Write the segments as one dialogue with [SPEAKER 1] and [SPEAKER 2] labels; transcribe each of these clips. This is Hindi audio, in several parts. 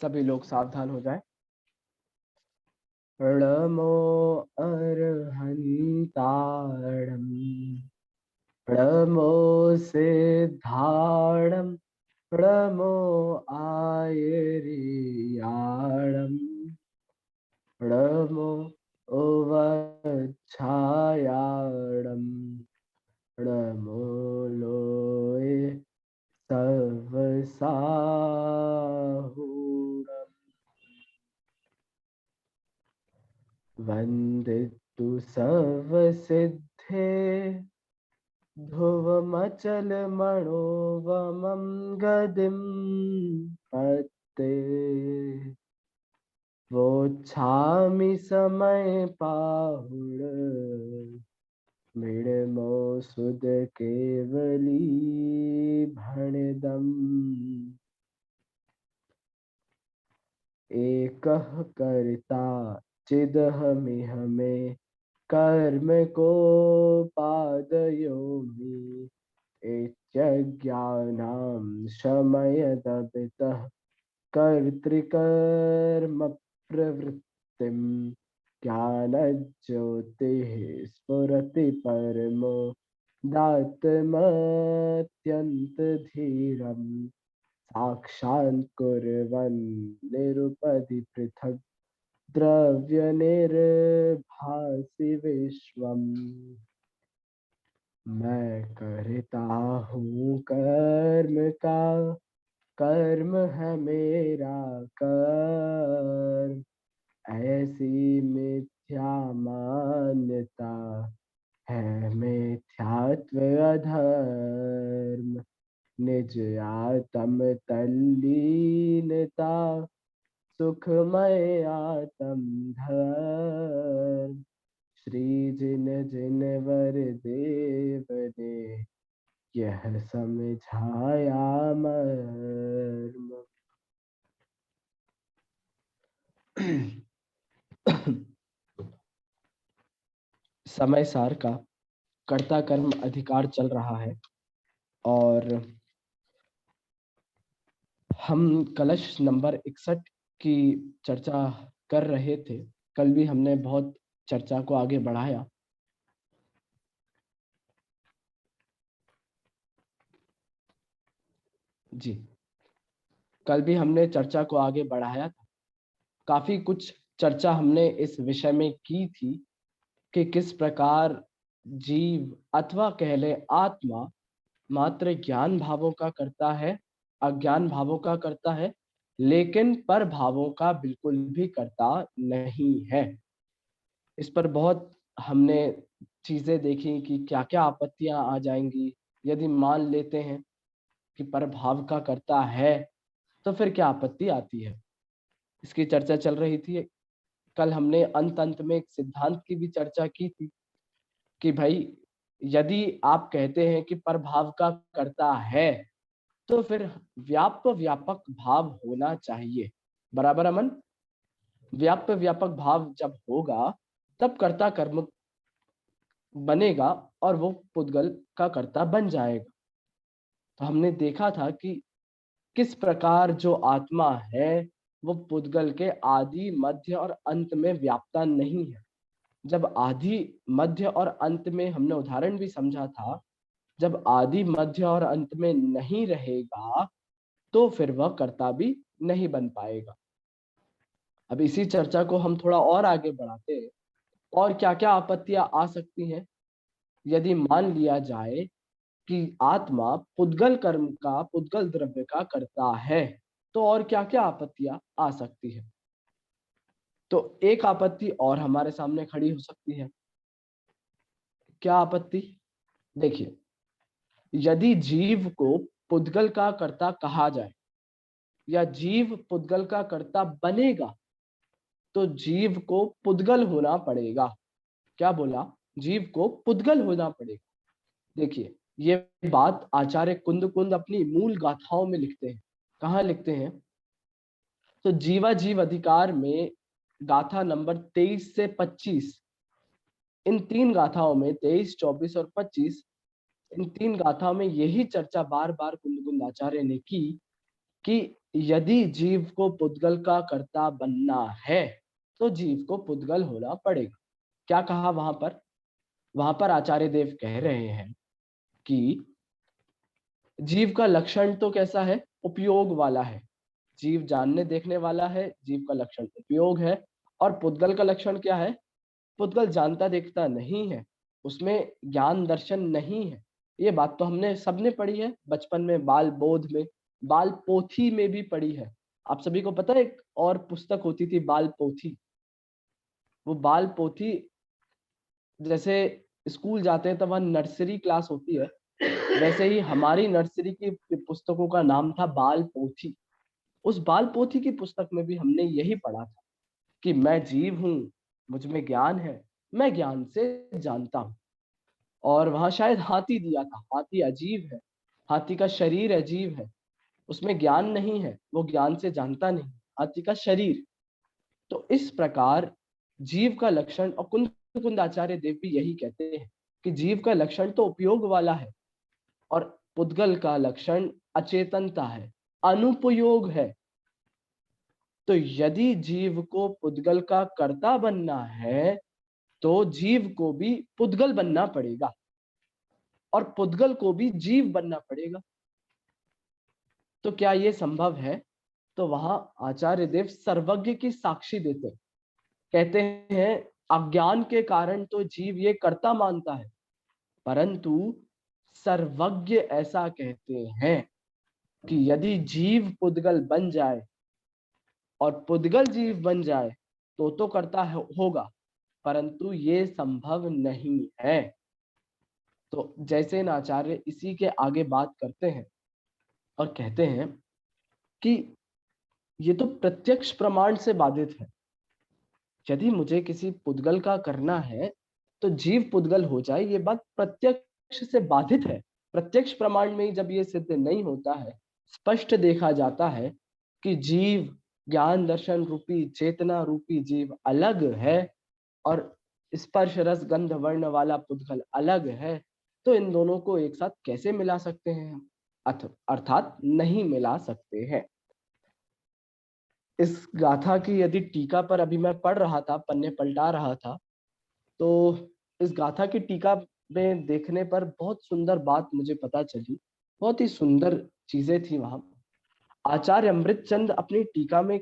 [SPEAKER 1] सभी लोग सावधान हो जाएं। णमो अर्हन्ताणं णमो सिद्धाणं णमो आयर्याणं णमो उवच्छायाणं णमो लोये सर्वसाहुणम् वन्दितु सर्वसिद्धे ध्रुवमचलमणोवमं गदिं पत्ते वोच्छामि समयपाहुड मृडमो सुद केवली भणिदम् एकः कर्ता चिदहमिह मे कर्म कोपादयोमि इत्यज्ञानां शमयदपितः कर्तृकर्म प्रवृत्तिं ज्ञानज्योतिः स्फुरति परमो दातमत्यन्तधीरम् साक्षात् कुर्वन् निरुपधि पृथक् द्रव्यनिर्भासि विश्वम्। मैं करता हूँ कर्म का, कर्म है मेरा कर्म, ऐसी मिथ्या मान्यता है मिथ्यात्व अधर्म। निज आत्म तल्लीनता सुखमय आत्म धर्म। श्री जिन जिन वर देव ने यह समझाया मर्म। समय सार का कर्ता कर्म अधिकार चल रहा है और हम कलश नंबर 61 की चर्चा कर रहे थे। कल भी हमने बहुत चर्चा को आगे बढ़ाया। जी, कल भी हमने चर्चा को आगे बढ़ाया था। काफी कुछ चर्चा हमने इस विषय में की थी कि किस प्रकार जीव अथवा कह ले आत्मा मात्र ज्ञान भावों का करता है, अज्ञान भावों का करता है, लेकिन पर भावों का बिल्कुल भी करता नहीं है। इस पर बहुत हमने चीजें देखी कि क्या क्या आपत्तियां आ जाएंगी यदि मान लेते हैं कि पर भाव का करता है, तो फिर क्या आपत्ति आती है। इसकी चर्चा चल रही थी। कल हमने अंत अंत में एक सिद्धांत की भी चर्चा की थी कि भाई यदि आप कहते हैं कि पर भाव का करता है, तो फिर व्यापक भाव होना चाहिए। बराबर अमन? व्यापक भाव जब होगा तब कर्ता कर्म बनेगा और वो पुद्गल का कर्ता बन जाएगा। तो हमने देखा था कि किस प्रकार जो आत्मा है वो पुद्गल के आदि मध्य और अंत में व्याप्ता नहीं है। जब आदि मध्य और अंत में हमने उदाहरण भी समझा था, जब आदि मध्य और अंत में नहीं रहेगा तो फिर वह कर्ता भी नहीं बन पाएगा। अब इसी चर्चा को हम थोड़ा और आगे बढ़ाते हैं। और क्या क्या आपत्तियां आ सकती हैं यदि मान लिया जाए कि आत्मा पुद्गल कर्म का, पुद्गल द्रव्य का करता है, तो और क्या क्या आपत्तियां आ सकती है। तो एक आपत्ति और हमारे सामने खड़ी हो सकती है। क्या आपत्ति? देखिए, यदि जीव को पुद्गल का कर्ता कहा जाए या जीव पुद्गल का कर्ता बनेगा, तो जीव को पुद्गल होना पड़ेगा। क्या बोला? जीव को पुद्गल होना पड़ेगा। देखिए, ये बात आचार्य कुंद कुंद अपनी मूल गाथाओं में लिखते हैं। कहाँ लिखते हैं? तो जीवा जीव अधिकार में गाथा नंबर 23 से 25, इन तीन गाथाओं में 23, 24 और 25, इन तीन गाथाओं में यही चर्चा बार बार कुंद कुंद आचार्य ने की कि यदि जीव को पुद्गल का कर्ता बनना है तो जीव को पुद्गल होना पड़ेगा। क्या कहा वहां पर? वहां पर आचार्य देव कह रहे हैं कि जीव का लक्षण तो कैसा है? उपयोग वाला है। जीव जानने देखने वाला है, जीव का लक्षण उपयोग है। और पुद्गल का लक्षण क्या है? पुद्गल जानता देखता नहीं है, उसमें ज्ञान दर्शन नहीं है। ये बात तो हमने सबने पढ़ी है बचपन में, बाल बोध में, बाल पोथी में भी पढ़ी है। आप सभी को पता है एक और पुस्तक होती थी बाल पोथी। वो बाल पोथी, जैसे स्कूल जाते हैं तब वहाँ नर्सरी क्लास होती है, वैसे ही हमारी नर्सरी की पुस्तकों का नाम था बाल पोथी। उस बाल पोथी की पुस्तक में भी हमने यही पढ़ा था कि मैं जीव हूँ, मुझ में ज्ञान है, मैं ज्ञान से जानता हूँ। और वहां शायद हाथी दिया था, हाथी अजीब है, हाथी का शरीर अजीब है, उसमें ज्ञान नहीं है, वो ज्ञान से जानता नहीं, हाथी का शरीर। तो इस प्रकार जीव का लक्षण, और कुंद कुंद आचार्य देव भी यही कहते हैं कि जीव का लक्षण तो उपयोग वाला है और पुद्गल का लक्षण अचेतनता है, अनुपयोग है। तो यदि जीव को पुद्गल का कर्ता बनना है तो जीव को भी पुद्गल बनना पड़ेगा और पुद्गल को भी जीव बनना पड़ेगा। तो क्या ये संभव है? तो वहां आचार्य देव सर्वज्ञ की साक्षी देते हैं। कहते हैं अज्ञान के कारण तो जीव ये कर्ता मानता है, परंतु सर्वज्ञ ऐसा कहते हैं कि यदि जीव पुद्गल बन जाए और पुद्गल जीव बन जाए तो कर्ता होगा, परंतु ये संभव नहीं है। तो जैसे न आचार्य इसी के आगे बात करते हैं और कहते हैं कि ये तो प्रत्यक्ष प्रमाण से बाधित है। यदि मुझे किसी पुद्गल का करना है तो जीव पुद्गल हो जाए, ये बात प्रत्यक्ष से बाधित है। प्रत्यक्ष प्रमाण में ही जब ये सिद्ध नहीं होता है, स्पष्ट देखा जाता है कि जीव, ज्ञान दर्शन रूपी चेतना रूपी जीव अलग है और स्पर्श रस गंध वर्ण वाला पुद्गल अलग है, तो इन दोनों को एक साथ कैसे मिला सकते हैं हम? अर्थात नहीं मिला सकते हैं। इस गाथा की यदि टीका पर अभी मैं पढ़ रहा था, पन्ने पलटा रहा था, तो इस गाथा की टीका में देखने पर बहुत सुंदर बात मुझे पता चली, बहुत ही सुंदर चीजें थी वहां। आचार्य अमृतचंद अपनी टीका में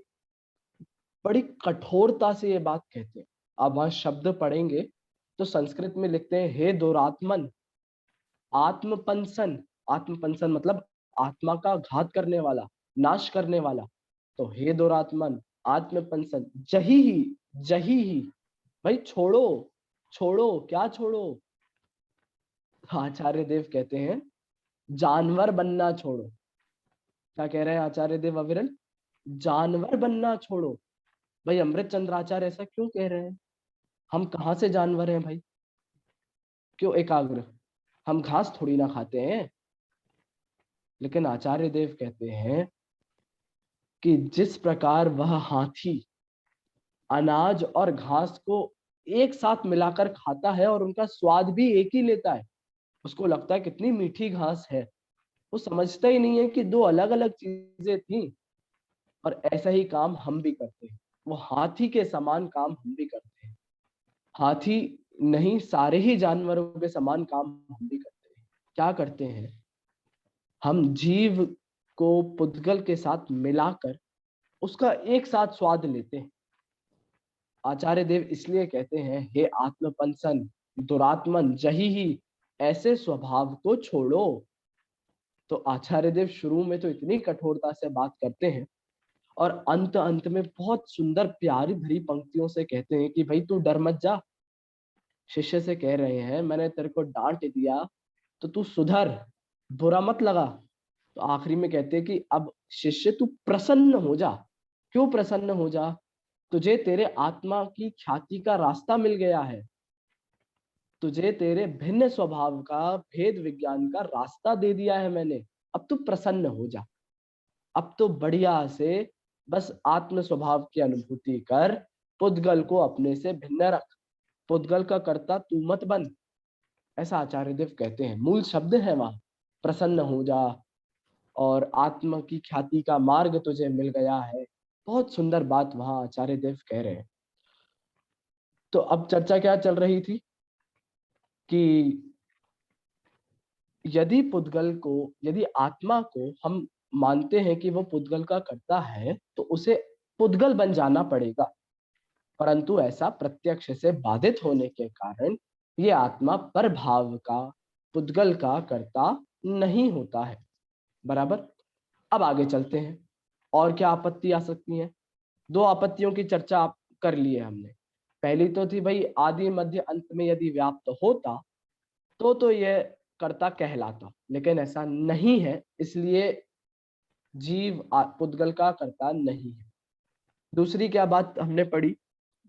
[SPEAKER 1] बड़ी कठोरता से ये बात कहते हैं। आप वहां शब्द पढ़ेंगे तो संस्कृत में लिखते हैं, हे दुरात्मन आत्मपंसन। आत्मपंसन मतलब आत्मा का घात करने वाला, नाश करने वाला। तो हे दुरात्मन आत्मपंसन जही ही, भाई छोड़ो, छोड़ो, क्या छोड़ो? आचार्य देव कहते हैं जानवर बनना छोड़ो। क्या कह रहे हैं आचार्य देव अविरल? जानवर बनना छोड़ो। भाई अमृत चंद्राचार्य ऐसा क्यों कह रहे हैं? हम कहाँ से जानवर हैं भाई? क्यों एकाग्र? हम घास थोड़ी ना खाते हैं। लेकिन आचार्य देव कहते हैं कि जिस प्रकार वह हाथी अनाज और घास को एक साथ मिलाकर खाता है और उनका स्वाद भी एक ही लेता है, उसको लगता है कितनी मीठी घास है, वो समझता ही नहीं है कि दो अलग अलग चीजें थी। और ऐसा ही काम हम भी करते हैं, वो हाथी के समान काम हम भी करते हैं। हाथी नहीं, सारे ही जानवरों के समान काम हम भी करते हैं। क्या करते हैं? हम जीव को पुद्गल के साथ मिलाकर उसका एक साथ स्वाद लेते हैं। आचार्य देव इसलिए कहते हैं, हे आत्मपंसन दुरात्मन जही ही, ऐसे स्वभाव को छोड़ो। तो आचार्य देव शुरू में तो इतनी कठोरता से बात करते हैं और अंत अंत में बहुत सुंदर प्यारी भरी पंक्तियों से कहते हैं कि भाई तू डर मत जा। शिष्य से कह रहे हैं मैंने तेरे को डांट दिया तो तू सुधर, बुरा मत लगा। तो आखिरी में कहते हैं कि अब शिष्य तू प्रसन्न हो जा। क्यों प्रसन्न हो जा? तुझे तेरे आत्मा की ख्याति का रास्ता मिल गया है, तुझे तेरे भिन्न स्वभाव का भेद विज्ञान का रास्ता दे दिया है मैंने। अब तू प्रसन्न हो जा, अब तो बढ़िया से बस आत्म स्वभाव की अनुभूति कर, पुद्गल को अपने से भिन्न रख, पुद्गल का कर्ता तू मत बन। ऐसा आचार्य देव कहते हैं, मूल शब्द है वहां प्रसन्न हो जा। और आत्म की ख्याति का मार्ग तुझे मिल गया है। बहुत सुंदर बात वहां आचार्य देव कह रहे हैं। तो अब चर्चा क्या चल रही थी कि यदि आत्मा को हम मानते हैं कि वो पुद्गल का कर्ता है, तो उसे पुद्गल बन जाना पड़ेगा। परंतु ऐसा प्रत्यक्ष से बाधित होने के कारण ये आत्मा परभाव का, पुद्गल का कर्ता नहीं होता है। बराबर। अब आगे चलते हैं, और क्या आपत्ति आ सकती है। दो आपत्तियों की चर्चा आप कर लिए हमने। पहली तो थी भाई, आदि मध्य अंत में यदि व्याप्त होता तो यह कर्ता कहलाता, लेकिन ऐसा नहीं है, इसलिए जीव पुद्गल का कर्ता नहीं है। दूसरी क्या बात हमने पढ़ी,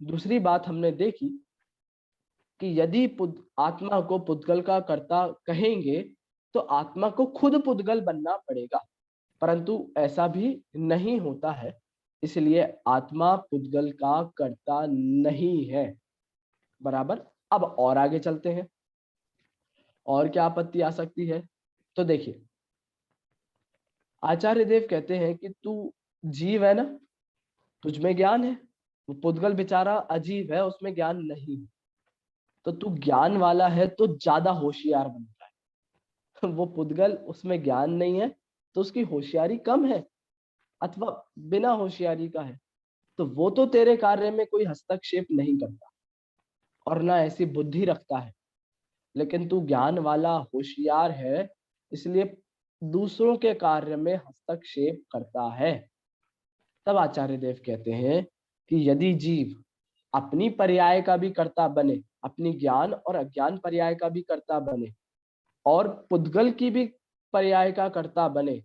[SPEAKER 1] दूसरी बात हमने देखी कि यदि आत्मा को पुद्गल का कर्ता कहेंगे तो आत्मा को खुद पुद्गल बनना पड़ेगा, परंतु ऐसा भी नहीं होता है, इसलिए आत्मा पुद्गल का कर्ता नहीं है। बराबर। अब और आगे चलते हैं, और क्या आपत्ति आ सकती है। तो देखिए, आचार्य देव कहते हैं कि तू जीव है ना, तुझ में ज्ञान है, वो पुद्गल बेचारा अजीब है, उसमें ज्ञान नहीं। तो तू ज्ञान वाला है तो ज्यादा होशियार बनता है। वो पुद्गल, उसमें ज्ञान नहीं है तो उसकी होशियारी कम है, अथवा बिना होशियारी का है, तो वो तो तेरे कार्य में कोई हस्तक्षेप नहीं करता और ना ऐसी बुद्धि रखता है। लेकिन तू ज्ञान वाला, होशियार है, इसलिए दूसरों के कार्य में हस्तक्षेप करता है। तब आचार्य देव कहते हैं कि यदि जीव अपनी पर्याय का भी कर्ता बने, अपनी ज्ञान और अज्ञान पर्याय का भी कर्ता बने, और पुद्गल की भी पर्याय का कर्ता बने,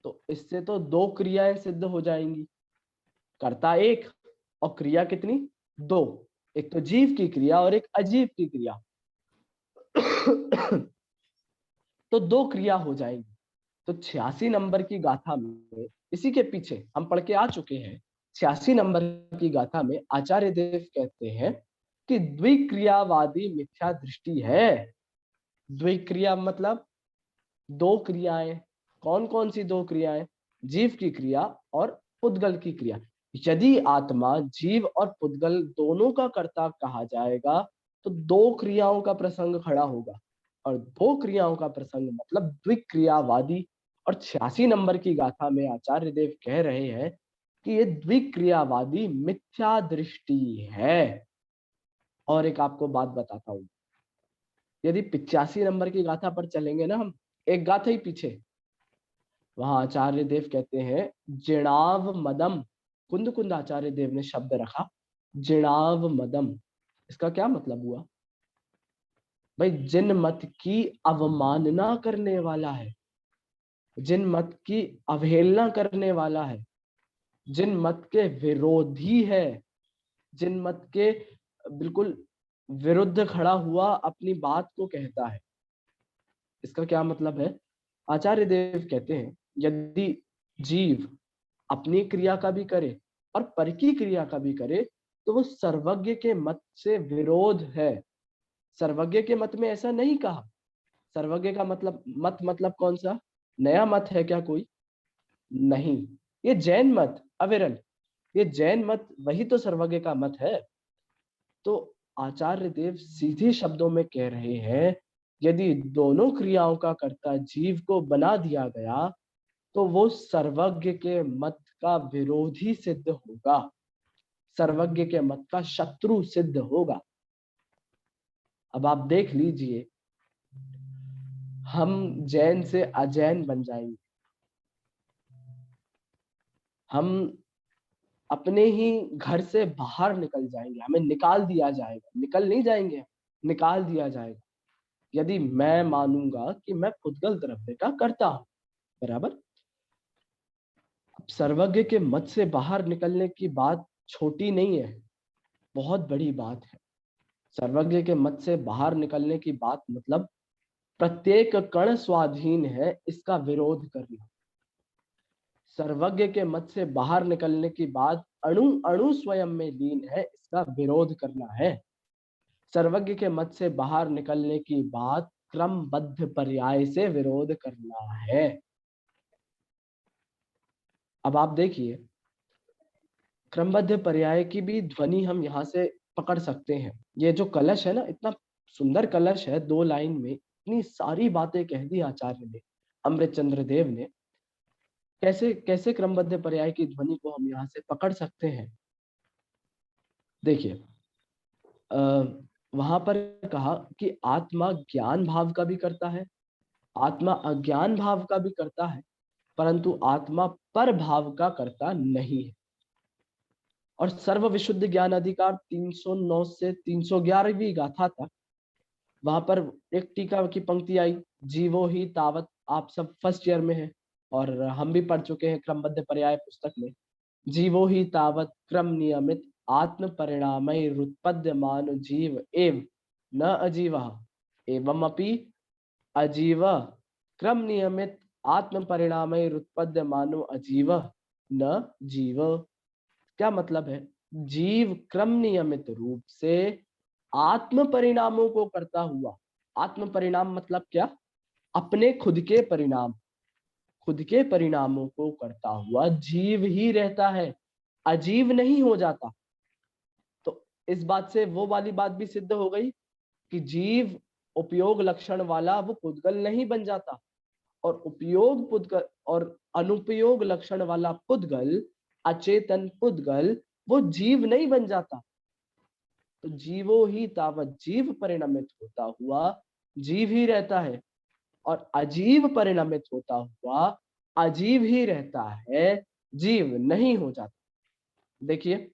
[SPEAKER 1] तो इससे तो दो क्रियाएं सिद्ध हो जाएंगी। कर्ता एक और क्रिया कितनी, दो। एक तो जीव की क्रिया और एक अजीव की क्रिया। तो दो क्रिया हो जाएंगी। तो 86 नंबर की गाथा में, इसी के पीछे हम पढ़ के आ चुके हैं, 86 नंबर की गाथा में आचार्य देव कहते हैं कि द्विक्रियावादी मिथ्या दृष्टि है। द्विक्रिया मतलब दो क्रियाएं। कौन कौन सी दो क्रियाएं, जीव की क्रिया और पुद्गल की क्रिया। यदि आत्मा जीव और पुद्गल दोनों का कर्ता कहा जाएगा तो दो क्रियाओं का प्रसंग खड़ा होगा, और दो क्रियाओं का प्रसंग मतलब द्विक्रियावादी। और 86 नंबर की गाथा में आचार्य देव कह रहे हैं कि ये द्विक्रियावादी मिथ्या दृष्टि है। और एक आपको बात बताता हूं, यदि 85 नंबर की गाथा पर चलेंगे ना हम, एक गाथा ही पीछे, वहां आचार्य देव कहते हैं जिणाव मदम, कुंद कुंद आचार्य देव ने शब्द रखा, जिणाव मदम। इसका क्या मतलब हुआ भाई, जिन मत की अवमानना करने वाला है, जिन मत की अवहेलना करने वाला है, जिन मत के विरोधी है, जिन मत के बिल्कुल विरुद्ध खड़ा हुआ अपनी बात को कहता है। इसका क्या मतलब है, आचार्य देव कहते हैं यदि जीव अपनी क्रिया का भी करे और पर की क्रिया का भी करे तो वो सर्वज्ञ के मत से विरोध है। सर्वज्ञ के मत में ऐसा नहीं कहा। सर्वज्ञ का मतलब, मत मतलब कौन सा, नया मत है क्या कोई, नहीं, ये जैन मत अविरल, ये जैन मत वही तो सर्वज्ञ का मत है। तो आचार्य देव सीधे शब्दों में कह रहे हैं यदि दोनों क्रियाओं का कर्ता जीव को बना दिया गया तो वो सर्वज्ञ के मत का विरोधी सिद्ध होगा, सर्वज्ञ के मत का शत्रु सिद्ध होगा। अब आप देख लीजिए, हम जैन से अजैन बन जाएंगे, हम अपने ही घर से बाहर निकल जाएंगे, हमें निकाल दिया जाएगा, निकल नहीं जाएंगे, निकाल दिया जाएगा यदि मैं मानूंगा कि मैं पुद्गल द्रव्य का करता हूं। बराबर। अब सर्वज्ञ के मत से बाहर निकलने की बात छोटी नहीं है, बहुत बड़ी बात है। सर्वज्ञ के मत से बाहर निकलने की बात मतलब प्रत्येक कण स्वाधीन है इसका विरोध करना। सर्वज्ञ के मत से बाहर निकलने की बात अणु अणु स्वयं में लीन है इसका विरोध करना है। सर्वज्ञ के मत से बाहर निकलने की बात क्रमबद्ध पर्याय से विरोध करना है। अब आप देखिए, क्रमबद्ध पर्याय की भी ध्वनि हम यहाँ से पकड़ सकते हैं। ये जो कलश है ना, इतना सुंदर कलश है, 2 लाइन में इतनी सारी बातें कह दी आचार्य ने, अमृतचंद्र देव ने। कैसे कैसे क्रमबद्ध पर्याय की ध्वनि को हम यहाँ से पकड़ सकते हैं? देखिए, वहां पर कहा कि आत्मा ज्ञान भाव का भी करता है, आत्मा अज्ञान भाव का भी करता है, परंतु आत्मा पर भाव का करता नहीं है। और सर्व विशुद्ध ज्ञान अधिकार 309 से 311वीं गाथा तक, वहां पर एक टीका की पंक्ति आई, जीवो ही तावत। आप सब फर्स्ट ईयर में हैं और हम भी पढ़ चुके हैं क्रमबद्ध पर्याय पुस्तक में। जीवो ही तावत क्रम नियमित आत्म परिणामय रुत्पद्यमान जीव एव न अजीवः एवमपि अजीव क्रम नियमित आत्म परिणामय रुत्पद्यमानो अजीव न जीव। क्या मतलब है? जीव क्रम नियमित रूप से आत्म परिणामों को करता हुआ, आत्म परिणाम मतलब क्या? अपने खुद के परिणाम, खुद के परिणामों को करता हुआ जीव ही रहता है, अजीव नहीं हो जाता। तो इस बात से वो वाली बात भी सिद्ध हो गई कि जीव उपयोग लक्षण वाला वो पुद्गल नहीं बन जाता, और उपयोग पुद्गल और अनुपयोग लक्षण वाला पुद्गल, अचेतन पुद्गल, वो जीव नहीं बन जाता। तो जीवो ही तावत, जीव परिणमित होता हुआ जीव ही रहता है, और अजीव परिणमित होता हुआ अजीव ही रहता है, जीव नहीं हो जाता। देखिए,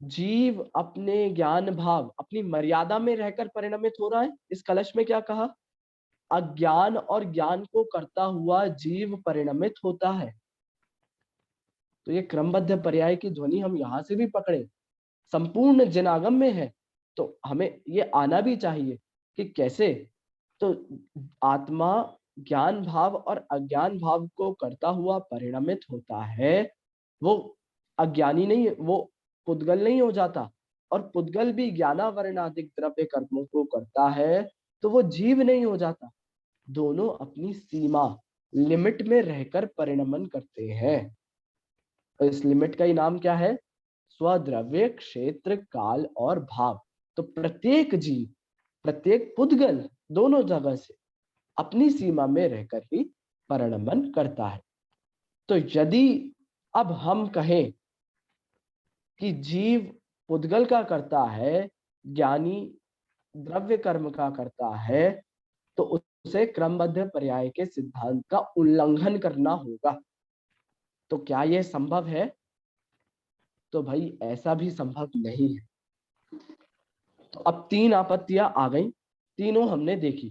[SPEAKER 1] जीव अपने ज्ञान भाव, अपनी मर्यादा में रहकर परिणमित हो रहा है। इस कलश में क्या कहा? अज्ञान और ज्ञान को करता हुआ जीव परिणमित होता है। तो ये क्रमबद्ध पर्याय की ध्वनि हम यहां से भी पकड़े, संपूर्ण जनागम में है, तो हमें ये आना भी चाहिए कि कैसे। तो आत्मा ज्ञान भाव और अज्ञान भाव को करता हुआ परिणमित होता है, वो अज्ञानी नहीं, वो पुद्गल नहीं हो जाता। और पुद्गल भी ज्ञानावरणादिक द्रव्य कर्मों को करता है, तो वो जीव नहीं हो जाता। दोनों अपनी सीमा, लिमिट में रहकर परिणमन करते हैं। तो इस लिमिट का ही नाम क्या है? स्वद्रव्य, क्षेत्र, काल और भाव। तो प्रत्येक जीव, प्रत्येक पुद्गल दोनों जगह से अपनी सीमा में रहकर ही परिणमन करता है। तो यदि अब हम कहें कि जीव पुद्गल का करता है, ज्ञानी द्रव्य कर्म का करता है, तो उसे क्रमबद्ध पर्याय के सिद्धांत का उल्लंघन करना होगा। तो क्या यह संभव है? तो भाई ऐसा भी संभव नहीं है। तो अब 3 आपत्तियां आ गई, तीनों हमने देखी।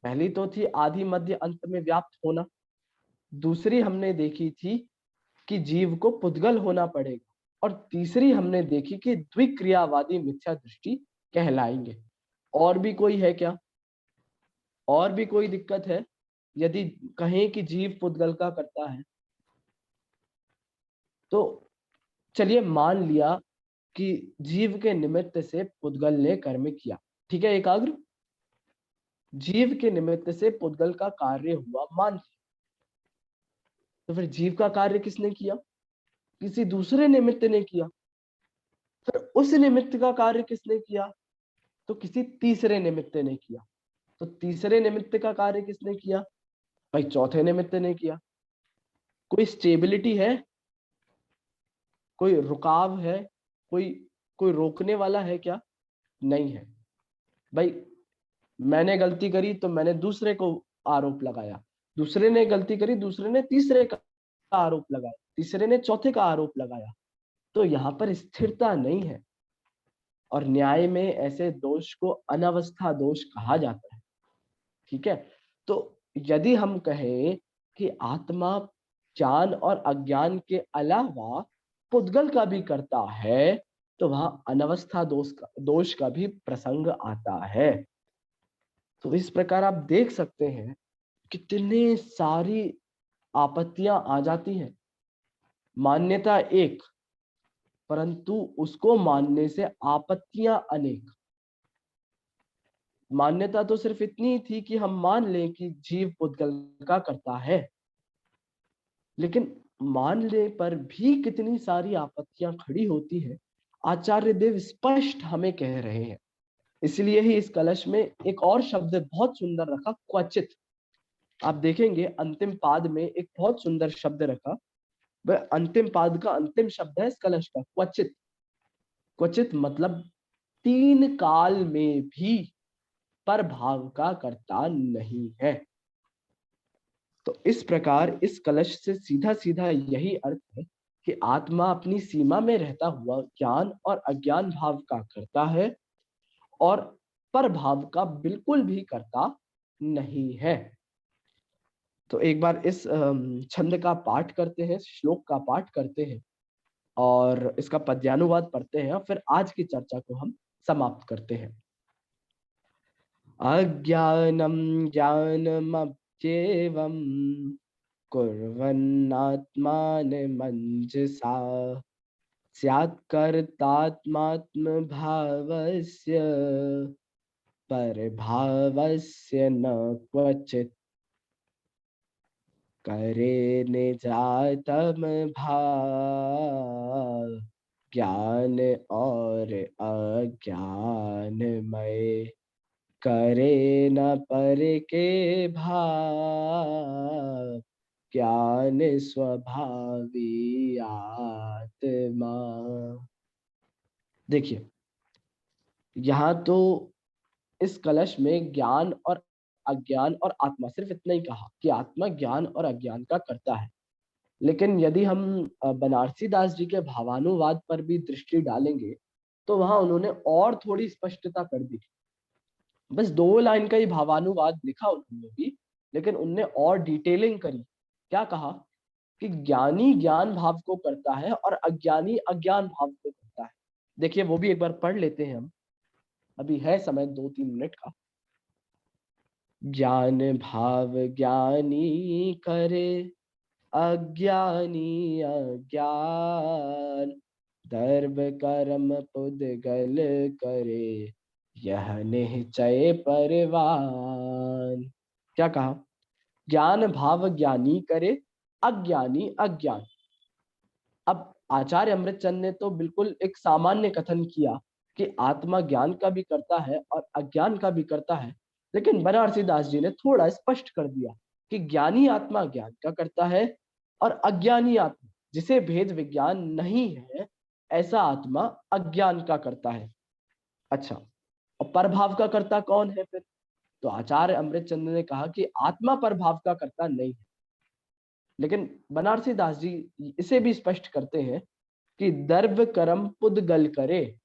[SPEAKER 1] पहली तो थी आदि मध्य अंत में व्याप्त होना, दूसरी हमने देखी थी कि जीव को पुद्गल होना पड़ेगा, और तीसरी हमने देखी कि द्विक्रियावादी मिथ्या दृष्टि कहलाएंगे। और भी कोई है क्या? और भी कोई दिक्कत है यदि कहें कि जीव पुद्गल का करता है? तो चलिए मान लिया कि जीव के निमित्त से पुद्गल ने कर्म किया, ठीक है, एकाग्र, जीव के निमित्त से पुद्गल का कार्य हुआ, मान लिया। तो फिर जीव का कार्य किसने किया? किसी दूसरे निमित्त ने किया। फिर उस निमित्त का कार्य किसने किया? तो किसी तीसरे निमित्त ने किया। तो तीसरे निमित्त का कार्य किसने किया? भाई चौथे निमित्त ने किया। कोई स्टेबिलिटी है? कोई रुकाव है? कोई कोई रोकने वाला है क्या? नहीं है। भाई मैंने गलती करी तो मैंने दूसरे को आरोप लगाया, दूसरे ने गलती करी, दूसरे ने तीसरे का आरोप लगाया, तीसरे ने चौथे का आरोप लगाया। तो यहाँ पर स्थिरता नहीं है, और न्याय में ऐसे दोष को अनवस्था दोष कहा जाता है। ठीक है। तो यदि हम कहें कि आत्मा ज्ञान और अज्ञान के अलावा पुद्गल का भी करता है, तो वहां अनवस्था दोष का भी प्रसंग आता है। तो इस प्रकार आप देख सकते हैं कितने सारी आपत्तियां आ जाती हैं। मान्यता एक, परंतु उसको मानने से आपत्तियां अनेक। मान्यता तो सिर्फ इतनी थी कि हम मान लें कि जीव पुद्गल का करता है, लेकिन मानने पर भी कितनी सारी आपत्तियां खड़ी होती है, आचार्य देव स्पष्ट हमें कह रहे हैं। इसलिए ही इस कलश में एक और शब्द बहुत सुंदर रखा, क्वचित। आप देखेंगे अंतिम पाद में एक बहुत सुंदर शब्द रखा, वह अंतिम पाद का अंतिम शब्द है इस कलश का, क्वचित। क्वचित मतलब तीन काल में भी परभाव का कर्ता नहीं है। तो इस प्रकार इस कलश से सीधा सीधा यही अर्थ है कि आत्मा अपनी सीमा में रहता हुआ ज्ञान और अज्ञान भाव का करता है और परभाव का बिल्कुल भी करता नहीं है। तो एक बार इस छंद का पाठ करते हैं, श्लोक का पाठ करते हैं और इसका पद्यानुवाद पढ़ते हैं और फिर आज की चर्चा को हम समाप्त करते हैं। अज्ञानम ज्ञानमप्येवम् कुर्वन्नात्मानमञ्जसा स्यात् कर्तात्मात्मभावस्य परभावस्य न क्वचित् करे निजातम भाव ज्ञान और अज्ञानमय करे न पर के भाव ज्ञान स्वभावी आत्मा। देखिए, यहां तो इस कलश में ज्ञान और अज्ञान और आत्मा, सिर्फ इतना ही कहा कि आत्मा ज्ञान और अज्ञान का करता है। लेकिन यदि हम बनारसी दास जी के भावानुवाद पर भी दृष्टि डालेंगे तो वहां उन्होंने और थोड़ी स्पष्टता कर दी। बस 2 लाइन का ही भावानुवाद लिखा उन्होंने भी, लेकिन उनने और डिटेलिंग करी। क्या कहा कि ज्ञानी ज्ञान भाव को करता है और अज्ञानी अज्ञान भाव को करता है। देखिए वो भी एक बार पढ़ लेते हैं हम, अभी है समय 2-3 मिनट का। ज्ञान भाव ज्ञानी करे अज्ञानी अज्ञान दर्भ कर्म पुद्गल करे यह निश्चय परवान। क्या कहा? ज्ञान भाव ज्ञानी करे अज्ञानी अज्ञान। अब आचार्य अमृतचंद ने तो बिल्कुल एक सामान्य कथन किया कि आत्मा ज्ञान का भी करता है और अज्ञान का भी करता है, लेकिन बनारसी दास जी ने थोड़ा स्पष्ट कर दिया कि ज्ञानी आत्मा ज्ञान का करता है और अज्ञानी आत्मा, जिसे भेद विज्ञान नहीं है, ऐसा आत्मा अज्ञान का करता है। अच्छा, और परभाव का कर्ता कौन है फिर? तो आचार्य अमृतचंद ने कहा कि आत्मा परभाव का कर्ता नहीं है, लेकिन बनारसी दास जी इसे भी स्पष्ट करते हैं कि द्रव्य कर्म पुद्गल करे,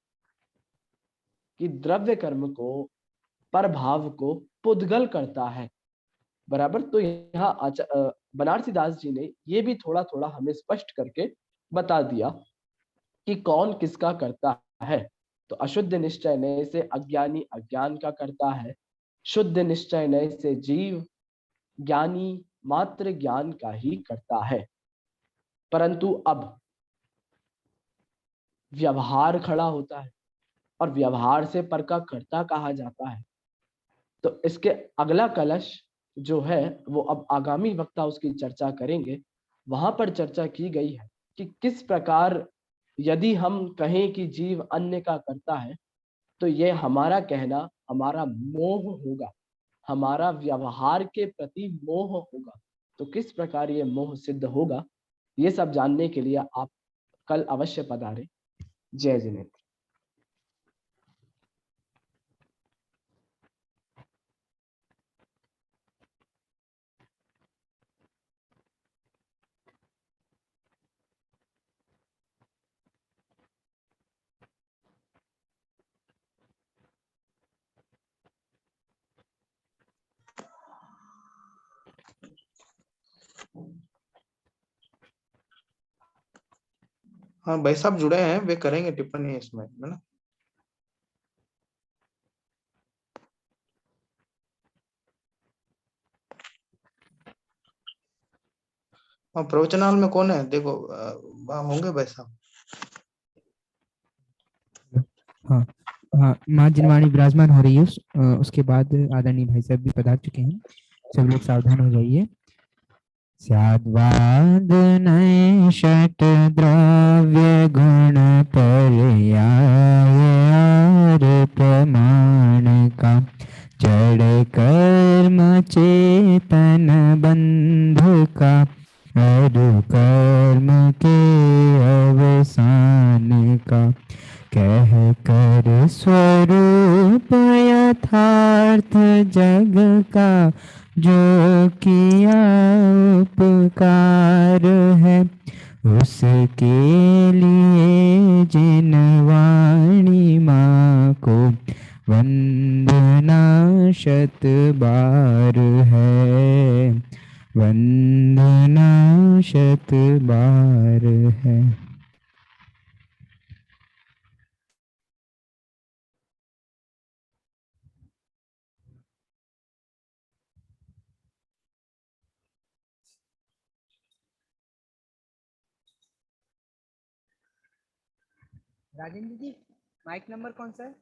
[SPEAKER 1] कि द्रव्य कर्म को, परभाव को पुद्गल करता है। बराबर। तो यहाँ बनारसी दास जी ने ये भी थोड़ा थोड़ा हमें स्पष्ट करके बता दिया कि कौन किसका करता है। तो अशुद्ध निश्चय नय से अज्ञानी अज्ञान का करता है, शुद्ध निश्चय नय से जीव ज्ञानी मात्र ज्ञान का ही करता है। परंतु अब व्यवहार खड़ा होता है और व्यवहार से पर का कर्ता कहा जाता है। तो इसके अगला कलश जो है वो अब आगामी वक्ता उसकी चर्चा करेंगे। वहां पर चर्चा की गई है कि किस प्रकार यदि हम कहें कि जीव अन्य का करता है तो ये हमारा कहना हमारा मोह होगा, हमारा व्यवहार के प्रति मोह होगा। तो किस प्रकार ये मोह सिद्ध होगा, ये सब जानने के लिए आप कल अवश्य पधारें। जय जिनेन्द्र।
[SPEAKER 2] हाँ भाई साहब जुड़े हैं, वे करेंगे टिप्पणी इसमें, है ना। हाँ, प्रवचनाल में कौन है देखो, होंगे भाई साहब।
[SPEAKER 3] हाँ हाँ, माँ जिनवाणी विराजमान हो रही है। उसके बाद आदरणीय भाई साहब भी पधार चुके हैं। सब लोग सावधान हो जाइए। स्याद्वाद नैषट द्रव्य गुण पर्याय आर प्रमाण का जड़ कर्म चेतन बंध का अरु कर्म के अवसान का कह कर स्वरूप यथार्थ जग का जो किया उपकार है उसके लिए जिन वाणी माँ को वंदना शत बार है वंदना शत बार है।
[SPEAKER 4] राजेंद्र जी माइक नंबर कौन सा है?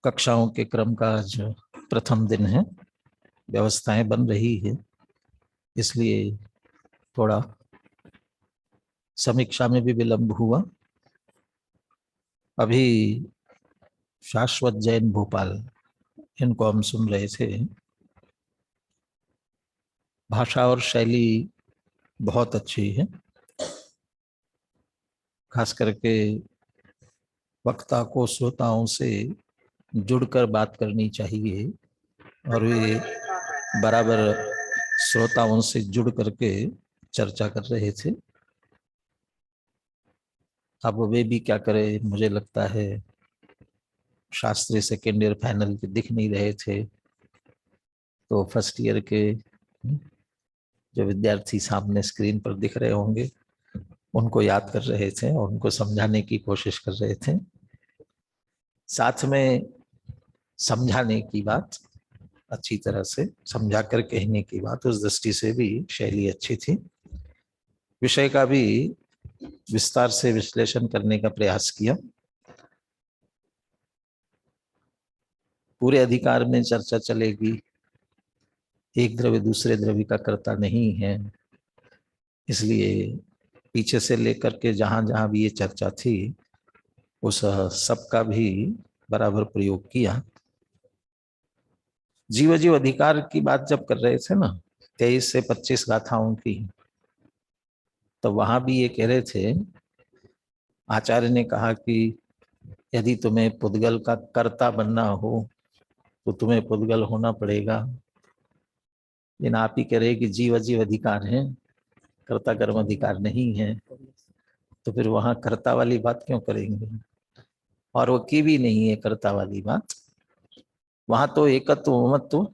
[SPEAKER 5] कक्षाओं के क्रम का आज प्रथम दिन है, व्यवस्थाएं बन रही है, इसलिए थोड़ा समीक्षा में भी विलंब हुआ। अभी शाश्वत जैन भोपाल, इनको हम सुन रहे थे। भाषा और शैली बहुत अच्छी है, खास करके वक्ता को श्रोताओं से जुड़कर बात करनी चाहिए और वे बराबर श्रोताओं से जुड़ करके चर्चा कर रहे थे। अब वे भी क्या करें, मुझे लगता है शास्त्री सेकेंड ईयर फाइनल के दिख नहीं रहे थे, तो फर्स्ट ईयर के जो विद्यार्थी सामने स्क्रीन पर दिख रहे होंगे उनको याद कर रहे थे और उनको समझाने की कोशिश कर रहे थे। साथ में समझाने की बात, अच्छी तरह से समझाकर कहने की बात, उस दृष्टि से भी शैली अच्छी थी। विषय का भी विस्तार से विश्लेषण करने का प्रयास किया। पूरे अधिकार में चर्चा चलेगी, एक द्रव्य दूसरे द्रव्य का कर्ता नहीं है, इसलिए पीछे से लेकर के जहां जहां भी ये चर्चा थी उस सब का भी बराबर प्रयोग किया। जीव जीव अधिकार की बात जब कर रहे थे ना, 23 से 25 गाथाओं की, तो वहां भी ये कह रहे थे, आचार्य ने कहा कि यदि तुम्हें पुद्गल का कर्ता बनना हो तो तुम्हें पुद्गल होना पड़ेगा। लेकिन आप ही कह रहे कि जीव जीव अधिकार है, कर्ता कर्म अधिकार नहीं है, तो फिर वहां कर्ता वाली बात क्यों करेंगे? और वो की भी नहीं है कर्ता वाली बात। वहां तो एकत्व ममत्व,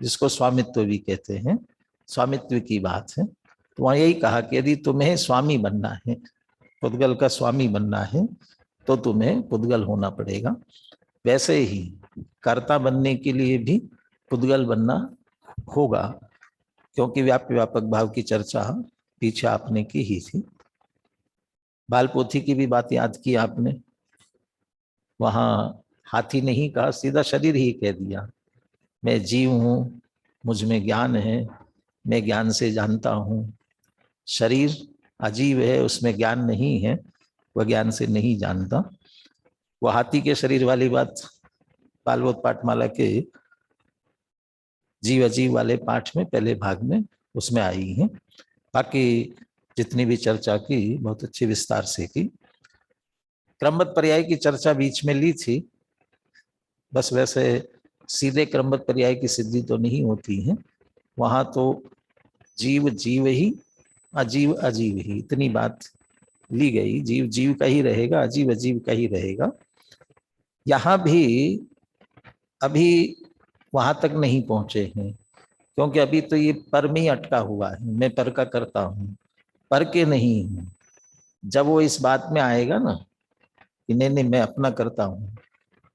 [SPEAKER 5] जिसको स्वामित्व भी कहते हैं, स्वामित्व की बात है। तो वहां यही कहा कि यदि तुम्हें स्वामी बनना है, पुद्गल का स्वामी बनना है, तो तुम्हें पुद्गल होना पड़ेगा। वैसे ही कर्ता बनने के लिए भी पुद्गल बनना होगा, क्योंकि व्याप्य व्यापक भाव की चर्चा पीछे आपने की ही थी। बाल पोथी की भी बात याद की आपने। वहां हाथी नहीं कहा, सीधा शरीर ही कह दिया। मैं जीव हूँ, मुझ में ज्ञान है, मैं ज्ञान से जानता हूँ। शरीर अजीब है, उसमें ज्ञान नहीं है, वह ज्ञान से नहीं जानता। वो हाथी के शरीर वाली बात बालवोत पाठमाला के जीव अजीव वाले पाठ में पहले भाग में उसमें आई है। बाकी जितनी भी चर्चा की बहुत अच्छी विस्तार से की। क्रमबद्ध पर्याय की चर्चा बीच में ली थी, बस वैसे सीधे क्रमबद्ध पर्याय की सिद्धि तो नहीं होती है। वहां तो जीव जीव ही, अजीव अजीव ही, इतनी बात ली गई। जीव जीव का ही रहेगा, अजीव अजीव का ही रहेगा। यहाँ भी अभी वहां तक नहीं पहुंचे हैं, क्योंकि अभी तो ये पर में ही अटका हुआ है। मैं पर का करता हूँ, पर के नहीं हूँ। जब वो इस बात में आएगा ना कि नहीं नहीं मैं अपना करता हूँ,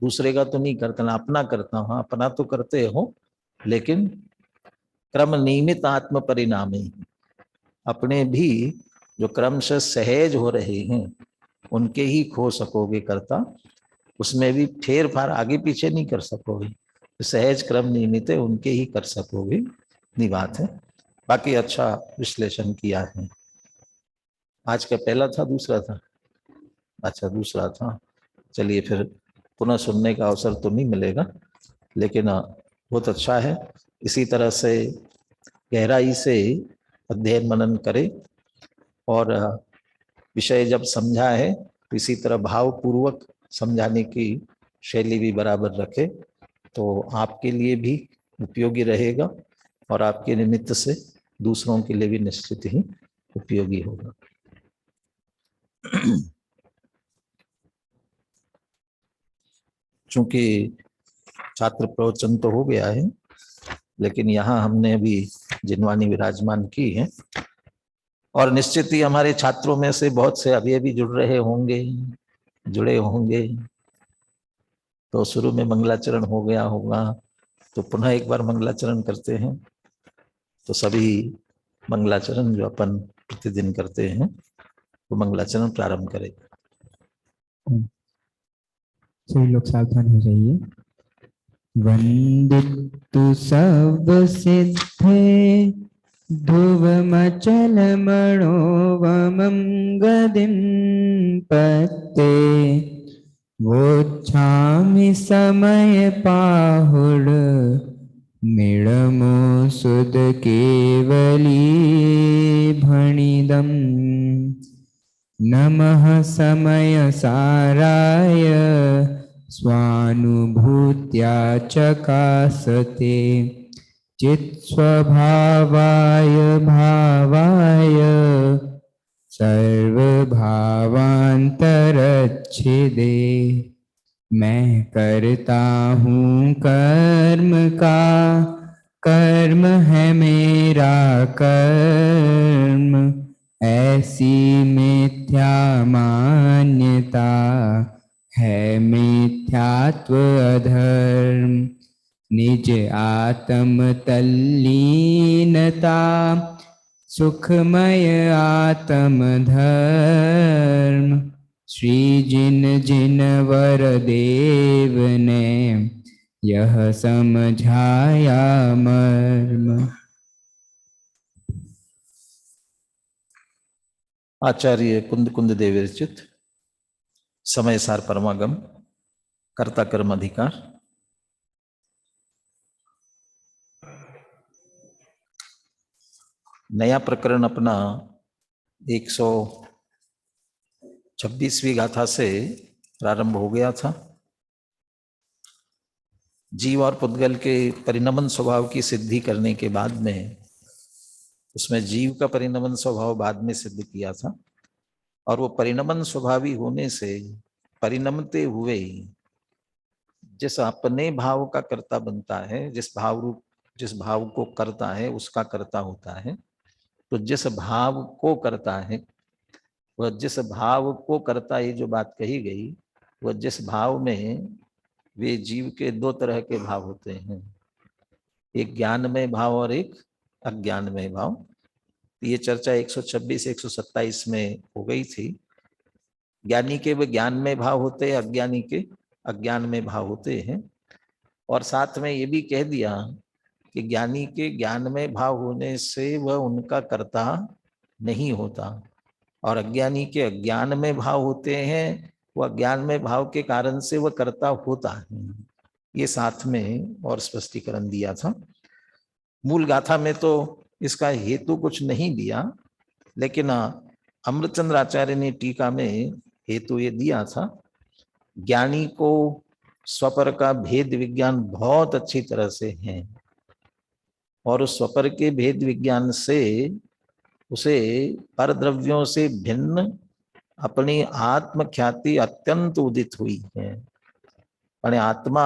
[SPEAKER 5] दूसरे का तो नहीं करता ना, अपना करता हूँ। हाँ, अपना तो करते हो, लेकिन क्रम नियमित आत्म परिणाम ही, अपने भी जो क्रम से सहज हो रहे हैं उनके ही खो सकोगे करता। उसमें भी फेर फार आगे पीछे नहीं कर सकोगे। सहज क्रम नियमित है, उनके ही कर सकोगे, इतनी बात है। बाकी अच्छा विश्लेषण किया है। आज का पहला था, दूसरा था? अच्छा, दूसरा था। चलिए फिर पुनः सुनने का अवसर तो नहीं मिलेगा, लेकिन बहुत अच्छा है। इसी तरह से गहराई से अध्ययन मनन करें, और विषय जब समझा है तो इसी तरह भावपूर्वक समझाने की शैली भी बराबर रखे, तो आपके लिए भी उपयोगी रहेगा और आपके निमित्त से दूसरों के लिए भी निश्चित ही उपयोगी होगा। चूंकि छात्र प्रवचन तो हो गया है, लेकिन यहाँ हमने अभी जिनवानी विराजमान की है, और निश्चित ही हमारे छात्रों में से बहुत से अभी अभी जुड़े होंगे। तो शुरू में मंगलाचरण हो गया होगा, तो पुनः एक बार मंगलाचरण करते हैं। तो सभी मंगलाचरण जो अपन प्रतिदिन करते हैं, वो मंगलाचरण प्रारंभ करें।
[SPEAKER 3] सभी लोग सावधान हो जाइए। वंदितु सब सिद्धे ध्रुवमचल मणोवमं गदिं पत्ते वोच्छामि समय पाहुड मिळमो सुद केवली भणिदम् नमः समय साराय स्वानुभूत्या चकासते चित्स्वभावाय भावाय सर्वभावांतरच्छेदे। मैं करता हूँ कर्म का, कर्म है मेरा कर्म, ऐसी मिथ्या मान्यता है मिथ्यात्व अधर्म। निज आत्म तल्लीनता सुखमय आत्म धर्म। श्री जिन जिन वर देव ने यह समझाया मर्म।
[SPEAKER 5] आचार्य कुंद कुंद देव विरचित समय सार परमागम कर्ता कर्म अधिकार। नया प्रकरण अपना 126वीं गाथा से प्रारंभ हो गया था। जीव और पुद्गल के परिणमन स्वभाव की सिद्धि करने के बाद में उसमें जीव का परिणमन स्वभाव बाद में सिद्ध किया था, और वो परिणमन स्वभावी होने से परिणमते हुए जिस अपने भाव का कर्ता बनता है, जिस भाव को करता है उसका कर्ता होता है। तो जिस भाव को करता है, वह जिस भाव को करता, ये जो बात कही गई, वह जिस भाव में वे जीव के दो तरह के भाव होते हैं, एक ज्ञानमय भाव और एक अज्ञानमय भाव। ये चर्चा 126 127 में हो गई थी। ज्ञानी के वे ज्ञान में भाव होते हैं, अज्ञानी के अज्ञान में भाव होते हैं। और साथ में ये भी कह दिया कि ज्ञानी के ज्ञान में भाव होने से वह उनका कर्ता नहीं होता, और अज्ञानी के अज्ञान में भाव होते हैं, वह अज्ञान में भाव के कारण से वह कर्ता होता है। ये साथ में और स्पष्टीकरण दिया था। मूल गाथा में तो इसका हेतु कुछ नहीं दिया, लेकिन अमृतचंद्र आचार्य ने टीका में हेतु ये दिया था। ज्ञानी को स्वपर का भेद विज्ञान बहुत अच्छी तरह से है, और उस स्वपर के भेद विज्ञान से उसे परद्रव्यों से भिन्न अपनी आत्म ख्याति अत्यंत उदित हुई है। यानी आत्मा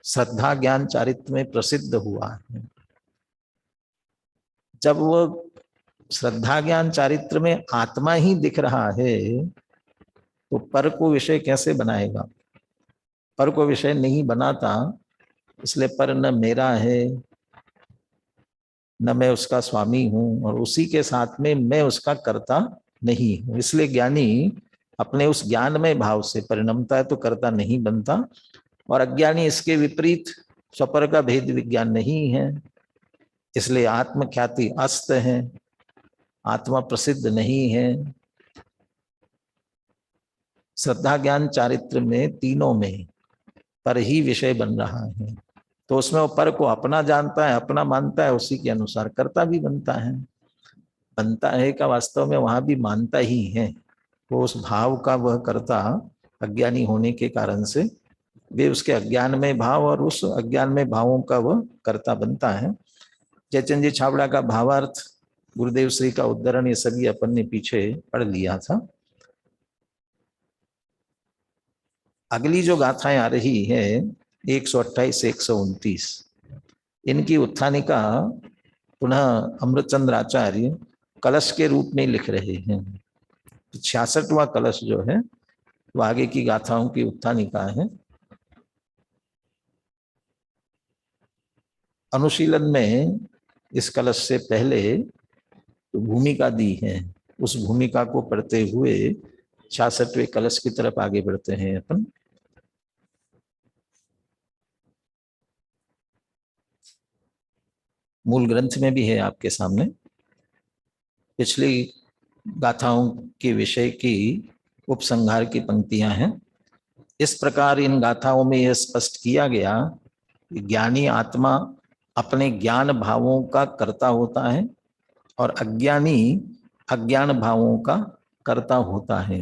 [SPEAKER 5] श्रद्धा ज्ञान चारित्र में प्रसिद्ध हुआ है। जब वह श्रद्धा ज्ञान चारित्र में आत्मा ही दिख रहा है, तो पर को विषय कैसे बनाएगा? पर को विषय नहीं बनाता, इसलिए पर न मेरा है न मैं उसका स्वामी हूं, और उसी के साथ में मैं उसका कर्ता नहीं हूं। इसलिए ज्ञानी अपने उस ज्ञान में भाव से परिणमता है तो कर्ता नहीं बनता, और अज्ञानी इसके विपरीत स्वपर का भेद विज्ञान नहीं है, इसलिए आत्म ख्याति अस्त है, आत्मा प्रसिद्ध नहीं है। श्रद्धा ज्ञान चारित्र में तीनों में पर ही विषय बन रहा है, तो उसमें वो पर को अपना जानता है, अपना मानता है, उसी के अनुसार कर्ता भी बनता है। बनता है का वास्तव में वहां भी मानता ही है, वो उस भाव का वह कर्ता अज्ञानी होने के कारण से वे उसके अज्ञान में भाव और उस अज्ञान में भावों का वह कर्ता बनता है। जयचंद जी छाबड़ा का भावार्थ, गुरुदेव श्री का उद्धरण, ये सभी अपन ने पीछे पढ़ लिया था। अगली जो गाथाएं आ रही है 128 129, इनकी उत्थानिका पुनः अमृतचंद्र आचार्य कलश के रूप में लिख रहे हैं। 66वां कलश जो है वो आगे की गाथाओं की उत्थानिका है। अनुशीलन में इस कलश से पहले तो भूमिका दी है, उस भूमिका को पढ़ते हुए 66वें कलश की तरफ आगे बढ़ते हैं अपन। मूल ग्रंथ में भी है आपके सामने। पिछली गाथाओं के विषय की उपसंहार की पंक्तियां हैं। इस प्रकार इन गाथाओं में यह स्पष्ट किया गया कि ज्ञानी आत्मा अपने ज्ञान भावों का कर्ता होता है और अज्ञानी अज्ञान भावों का कर्ता होता है।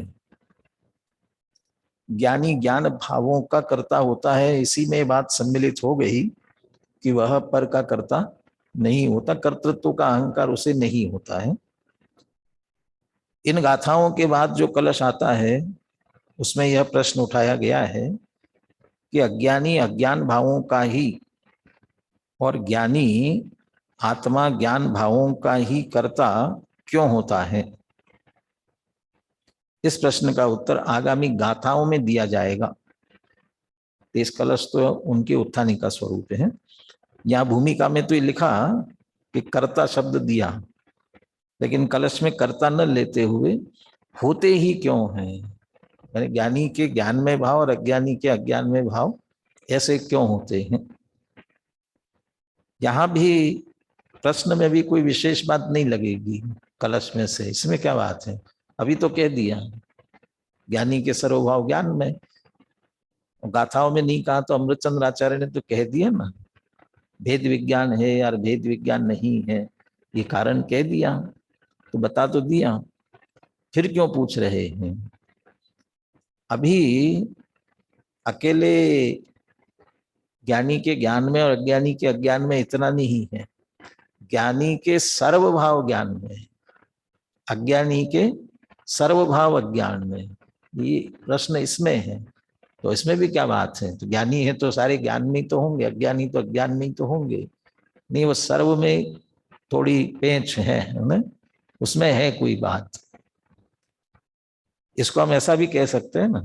[SPEAKER 5] ज्ञानी ज्ञान भावों का कर्ता होता है, इसी में बात सम्मिलित हो गई कि वह पर का कर्ता नहीं होता, कर्तृत्व का अहंकार उसे नहीं होता है। इन गाथाओं के बाद जो कलश आता है उसमें यह प्रश्न उठाया गया है कि अज्ञानी अज्ञान भावों का ही और ज्ञानी आत्मा ज्ञान भावों का ही कर्ता क्यों होता है। इस प्रश्न का उत्तर आगामी गाथाओं में दिया जाएगा। इस कलश तो उनके उत्थानिका स्वरूप है। यहाँ भूमिका में तो ये लिखा कि कर्ता शब्द दिया, लेकिन कलश में कर्ता न लेते हुए होते ही क्यों हैं, यानी ज्ञानी के ज्ञान में भाव और अज्ञानी के अज्ञान में भाव ऐसे क्यों होते हैं। यहाँ भी प्रश्न में भी कोई विशेष बात नहीं लगेगी कलश में से, इसमें क्या बात है, अभी तो कह दिया ज्ञानी के सर्वभाव ज्ञान में। गाथाओं में नहीं कहा तो अमृतचंद्र आचार्य ने तो कह दिया ना, भेद विज्ञान है यार भेद विज्ञान नहीं है, ये कारण कह दिया, तो बता तो दिया, फिर क्यों पूछ रहे हैं। अभी अकेले ज्ञानी के ज्ञान में और अज्ञानी के अज्ञान में इतना नहीं है, ज्ञानी के सर्वभाव ज्ञान में, अज्ञानी के सर्वभाव अज्ञान में, ये प्रश्न इसमें है, तो इसमें भी क्या बात है? तो ज्ञानी है तो सारे ज्ञान में तो होंगे, अज्ञानी तो अज्ञान में तो होंगे। नहीं, वो सर्व में थोड़ी पेंच है ना, उसमें है कोई बात। इसको हम ऐसा भी कह सकते हैं ना,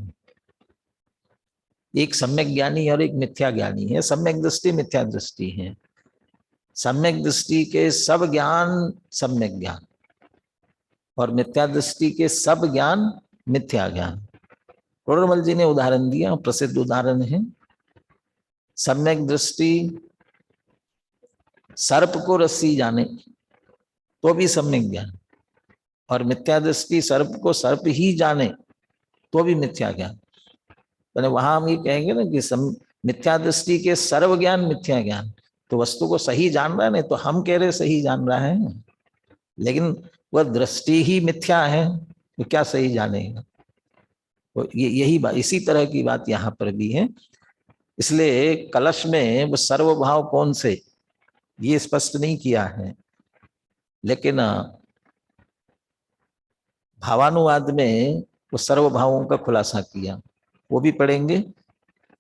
[SPEAKER 5] एक सम्यक ज्ञानी और एक मिथ्या ज्ञानी है। सम्यक दृष्टि मिथ्या दृष्टि है। सम्यक दृष्टि के सब ज्ञान सम्यक ज्ञान, और मिथ्या दृष्टि के सब ज्ञान मिथ्या ज्ञान। टोडरमल जी ने उदाहरण दिया, प्रसिद्ध उदाहरण है। सम्यक दृष्टि सर्प को रस्सी जाने तो भी सम्यक ज्ञान, और मिथ्या दृष्टि सर्प को सर्प ही जाने तो भी मिथ्या ज्ञान। तो वहां हम ये कहेंगे ना कि मिथ्या दृष्टि के सर्व ज्ञान मिथ्या ज्ञान, तो वस्तु को सही जान रहा है ना, तो हम कह रहे सही जान रहा है, लेकिन वह दृष्टि ही मिथ्या है, तो क्या सही जानेगा? तो यही बात, इसी तरह की बात यहाँ पर भी है। इसलिए कलश में वो सर्वभाव कौन से, ये स्पष्ट नहीं किया है, लेकिन भावानुवाद में वो सर्वभावों का खुलासा किया, वो भी पढ़ेंगे।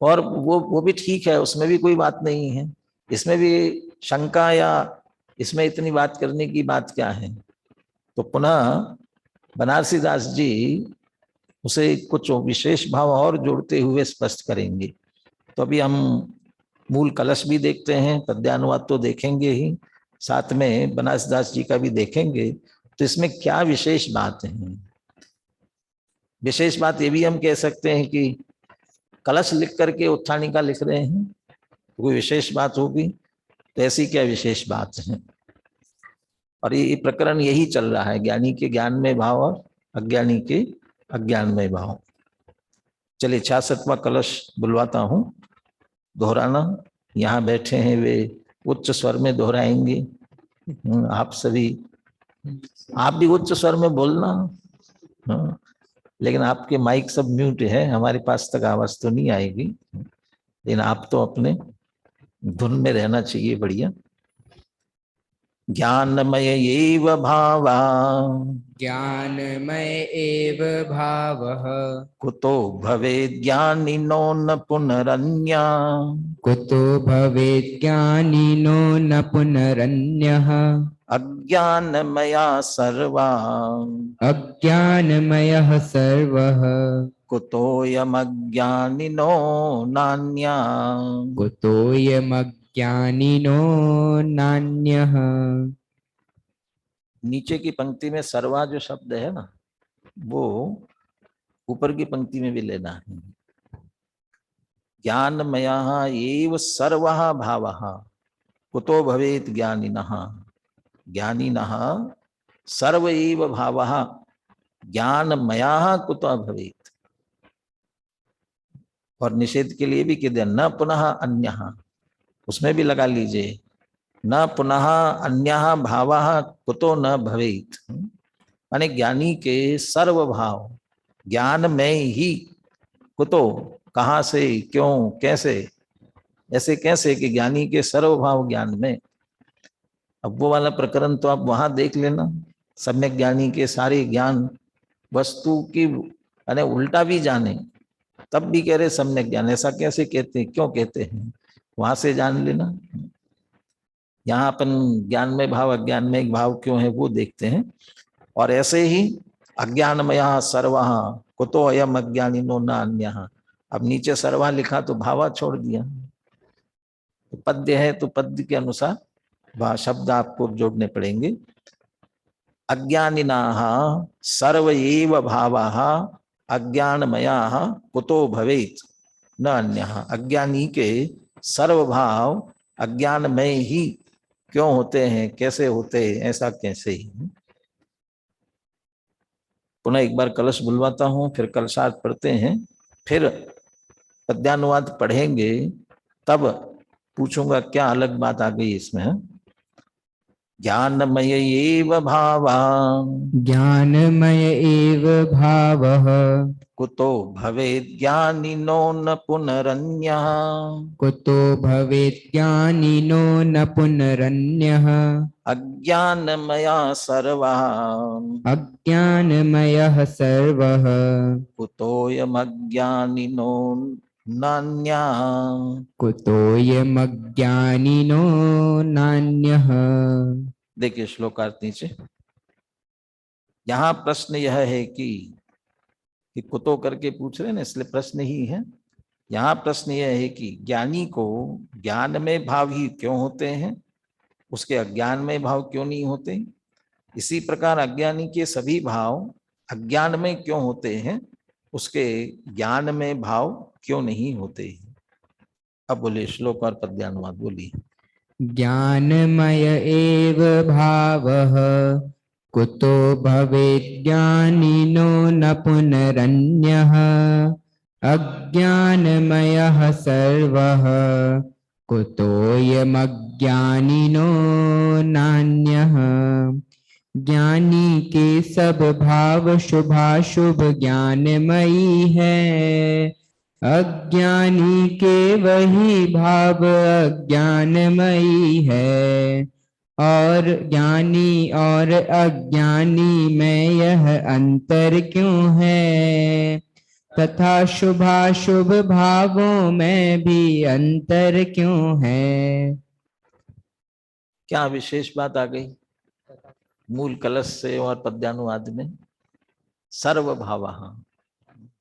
[SPEAKER 5] और वो भी ठीक है, उसमें भी कोई बात नहीं है। इसमें भी शंका या इसमें इतनी बात करने की बात क्या है? तो पुनः बनारसी दास जी उसे कुछ विशेष भाव और जोड़ते हुए स्पष्ट करेंगे। तो अभी हम मूल कलश भी देखते हैं, पद्यानुवाद तो देखेंगे ही, साथ में बनारसी दास जी का भी देखेंगे। तो इसमें क्या विशेष बात है? विशेष बात ये भी हम कह सकते हैं कि कलश लिख करके उत्थानिका लिख रहे हैं, तो कोई विशेष बात होगी, तो ऐसी क्या विशेष बात है? और ये प्रकरण यही चल रहा है, ज्ञानी के ज्ञान में भाव और अज्ञानी के अज्ञान में भाव। चलिए 66वां कलश बुलवाता हूं, दोहराना। यहाँ बैठे हैं वे उच्च स्वर में दोहराएंगे। आप सभी, आप भी उच्च स्वर में बोलना। हाँ, लेकिन आपके माइक सब म्यूट है, हमारे पास तक आवाज तो नहीं आएगी, लेकिन आप तो अपने धुन में रहना चाहिए बढ़िया। ज्ञानमय एव भावा,
[SPEAKER 3] ज्ञानमय एव भावः,
[SPEAKER 5] कुतो भवेद् ज्ञानिनो न पुनरन्या।
[SPEAKER 3] कुतो भवेत् ज्ञानिनो न पुनरन्यः।
[SPEAKER 5] अज्ञानमया सर्वा,
[SPEAKER 3] अज्ञानमयः सर्वः,
[SPEAKER 5] कुतोऽयमज्ञानिनो नान्या।
[SPEAKER 3] कुतोऽयमज्ञानिनो नान्यः।
[SPEAKER 5] नीचे की पंक्ति में सर्वा जो शब्द है ना, वो ऊपर की पंक्ति में भी लेना है। ज्ञानमयः एव सर्वः भावः, कुतो भवेत् ज्ञानिनः। ज्ञानिनः सर्व एव भावः, ज्ञानमयः कुतो भवेत्। और निषेध के लिए भी कह दिया, न पुनः अन्यः, उसमें भी लगा लीजिए, न पुनः अन्यः भावः कुतो न भवेत्। माने ज्ञानी के सर्व भाव ज्ञान में ही, कुतो कहाँ से, क्यों, कैसे, ऐसे कैसे कि ज्ञानी के सर्व भाव ज्ञान में। अब वो वाला प्रकरण तो आप वहां देख लेना, सम्यक ज्ञानी के सारे ज्ञान वस्तु की अने उल्टा भी जाने, तब भी कह रहे सम्यक ज्ञान। ऐसा कैसे कहते हैं, क्यों कहते हैं, वहां से जान लेना। यहाँ अपन ज्ञान में भाव अज्ञान में एक भाव क्यों है वो देखते हैं। और ऐसे ही अज्ञानमयः सर्वः कुतो अयम अज्ञानिनो न अन्यः। अब नीचे सर्वा लिखा तो भावा छोड़ दिया, तो पद्य है तो पद्य के अनुसार वह शब्द आपको जोड़ने पड़ेंगे। अज्ञानिनाः सर्व एव भावः अज्ञानमयः कुतो भवेत् न अन्यः। अज्ञानी के सर्व भाव अज्ञान में ही क्यों होते हैं, कैसे होते हैं, ऐसा कैसे ही। पुनः एक बार कलश बुलवाता हूं, फिर कलशार्थ पढ़ते हैं, फिर पद्यानुवाद पढ़ेंगे, तब पूछूंगा क्या अलग बात आ गई इसमें। ज्ञानमय एव भावा,
[SPEAKER 3] ज्ञानमय एव भावः,
[SPEAKER 5] कुतो भवेत् ज्ञानिनो न पुनरन्यः।
[SPEAKER 3] कुतो भवेत् ज्ञानिनो न पुनरन्यः।
[SPEAKER 5] अज्ञानमया सर्वः
[SPEAKER 3] अज्ञानमयः सर्वः
[SPEAKER 5] कुतोऽयमज्ञानिनो नान्यः।
[SPEAKER 3] कुतोऽयमज्ञानिनो नान्यः।
[SPEAKER 5] देखिए श्लोकार्थ नीचे। यहाँ प्रश्न यह है कि कुतो करके पूछ रहे हैं ना, इसलिए प्रश्न ही है। यहाँ प्रश्न यह है कि ज्ञानी को ज्ञान में भाव ही क्यों होते हैं, उसके अज्ञान में भाव क्यों नहीं होते। इसी प्रकार अज्ञानी के सभी भाव अज्ञान में क्यों होते हैं, उसके ज्ञान में भाव क्यों नहीं होते। अब बोलिए श्लोक और पद्यानुवाद बोलिए।
[SPEAKER 3] ज्ञानमय एव भावः कुतो भवेत् ज्ञानिनो न पुनरन्यः। अज्ञानमयः सर्वः कुतोऽयमज्ञानिनो नान्यः। ज्ञानी के सब भाव शुभाशुभ ज्ञानमयी है। अज्ञानी के वही भाव अज्ञानमयी है। और ज्ञानी और अज्ञानी में यह अंतर क्यों है, तथा शुभाशुभ भावों में भी अंतर क्यों है।
[SPEAKER 5] क्या विशेष बात आ गई मूल कलश से और पद्यानुवाद में। सर्व भाव,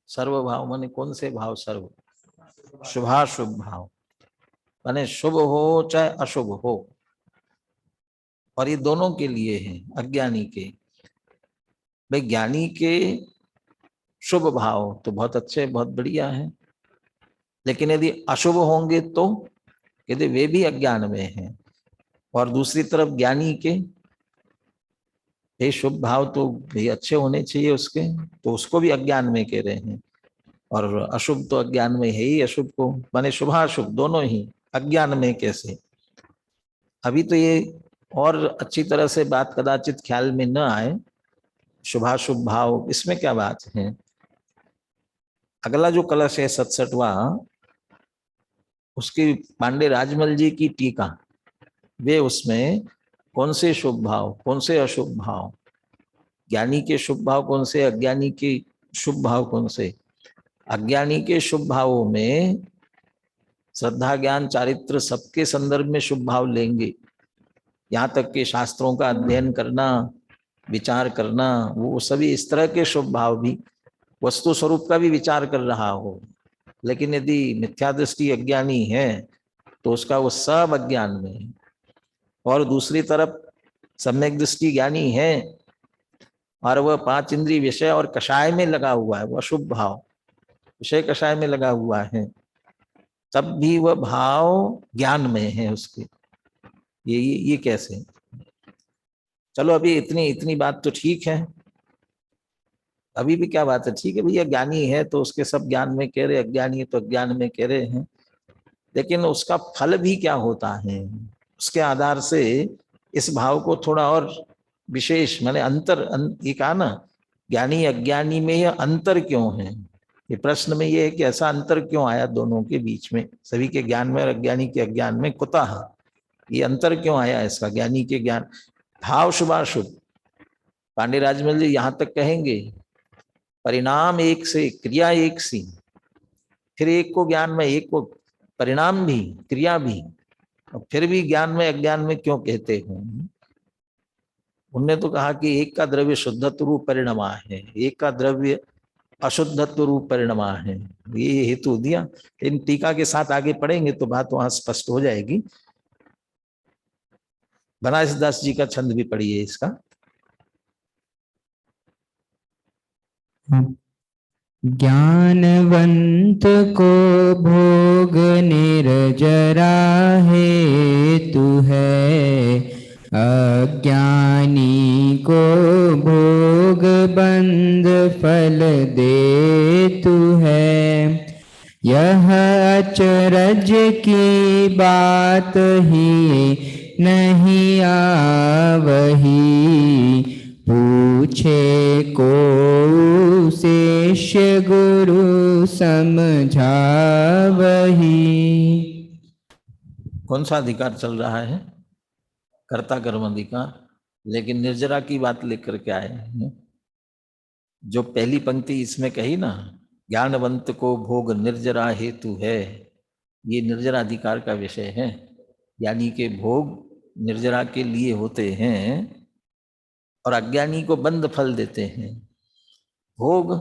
[SPEAKER 5] सर्व भाव माने कौन से भाव। सर्व शुभाशुभ भाव माने शुभ हो चाहे अशुभ हो, और ये दोनों के लिए है। अज्ञानी के, भाई ज्ञानी के शुभ भाव तो बहुत अच्छे बहुत बढ़िया है, लेकिन यदि अशुभ होंगे तो यदि वे भी अज्ञान में हैं। और दूसरी तरफ ज्ञानी के ये शुभ भाव तो भी अच्छे होने चाहिए उसके, तो उसको भी अज्ञान में कह रहे हैं। और अशुभ तो अज्ञान में है ही, अशुभ को माने शुभाशुभ दोनों ही अज्ञान में कैसे। अभी तो ये और अच्छी तरह से बात कदाचित ख्याल में न आए, शुभाशुभ भाव इसमें क्या बात है। अगला जो कलश है 67वां, उसकी पांडे राजमल जी की टीका, वे उसमें कौन से शुभ भाव कौन से अशुभ भाव, ज्ञानी के शुभ भाव कौन से, अज्ञानी के शुभ भाव कौन से। अज्ञानी के शुभ भावों में श्रद्धा ज्ञान चारित्र सबके संदर्भ में शुभ भाव लेंगे, यहाँ तक कि शास्त्रों का अध्ययन करना विचार करना, वो सभी इस तरह के शुभ भाव भी वस्तु स्वरूप का भी विचार कर रहा हो। लेकिन यदि मिथ्या दृष्टि अज्ञानी है तो उसका वो सब अज्ञान में है। और दूसरी तरफ सम्यक दृष्टि ज्ञानी है और वह 5 इंद्रिय विषय और कषाय में लगा हुआ है, वह शुभ भाव विषय कषाय में लगा हुआ है, तब भी वह भाव ज्ञान में है उसके। ये कैसे। चलो अभी इतनी बात तो ठीक है, अभी भी क्या बात है, ठीक है भैया ज्ञानी है तो उसके सब ज्ञान में कह रहे, अज्ञानी है तो अज्ञान में कह रहे हैं, लेकिन उसका फल भी क्या होता है, उसके आधार से इस भाव को थोड़ा और विशेष माने ये कहा ना, ज्ञानी अज्ञानी में यह अंतर क्यों है। ये प्रश्न में ये है कि ऐसा अंतर क्यों आया दोनों के बीच में, सभी के ज्ञान में और अज्ञानी के अज्ञान में, कुतः ये अंतर क्यों आया इसका। ज्ञानी के ज्ञान भाव शुभाशुभ, पांडे राजमल जी यहाँ तक कहेंगे परिणाम एक से क्रिया एक सी, फिर एक को ज्ञान में एक को परिणाम भी क्रिया भी, और फिर भी ज्ञान में अज्ञान में क्यों कहते हो। उनने तो कहा कि एक का द्रव्य शुद्धत्व रूप परिणमा है, एक का द्रव्य अशुद्धत्व रूप परिणमा है, ये हेतु दिया। इन टीका के साथ आगे पढ़ेंगे तो बात वहां स्पष्ट हो जाएगी। बनारस दास जी का छंद भी पढ़िए इसका।
[SPEAKER 3] ज्ञानवंत को भोग निर्जरा हेतु है, अज्ञानी को भोग बंध फल देतु है। यह अचरज की बात ही नहीं आवही, पूछे को शिष्य गुरु समझावही।
[SPEAKER 5] कौन सा अधिकार चल रहा है? कर्ता कर्म अधिकार। लेकिन निर्जरा की बात लेकर के आए हैं। जो पहली पंक्ति इसमें कही ना, ज्ञानवंत को भोग निर्जरा हेतु है, ये निर्जरा अधिकार का विषय है। ज्ञानी के भोग निर्जरा के लिए होते हैं और अज्ञानी को बंद फल देते हैं। भोग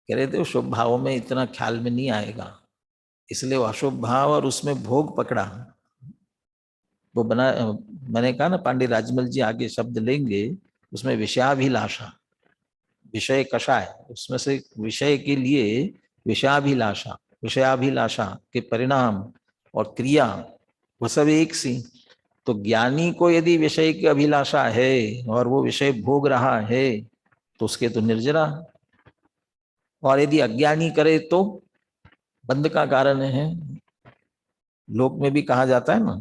[SPEAKER 5] कह रहे थे शुभ भाव में इतना ख्याल में नहीं आएगा, इसलिए वो अशुभ भाव और उसमें भोग पकड़ा। वो बना, मैंने कहा ना, पांडे राजमल जी आगे शब्द लेंगे, उसमें विषयाभिलाषा, विषय कषाय, उसमें से विषय के लिए विषयाभिलाषा, विषयाभिलाषा के परिणाम और क्रिया वो सब एक सी। तो ज्ञानी को यदि विषय की अभिलाषा है और वो विषय भोग रहा है तो उसके तो निर्जरा, और यदि अज्ञानी करे तो बंध का कारण है। लोक में भी कहा जाता है ना,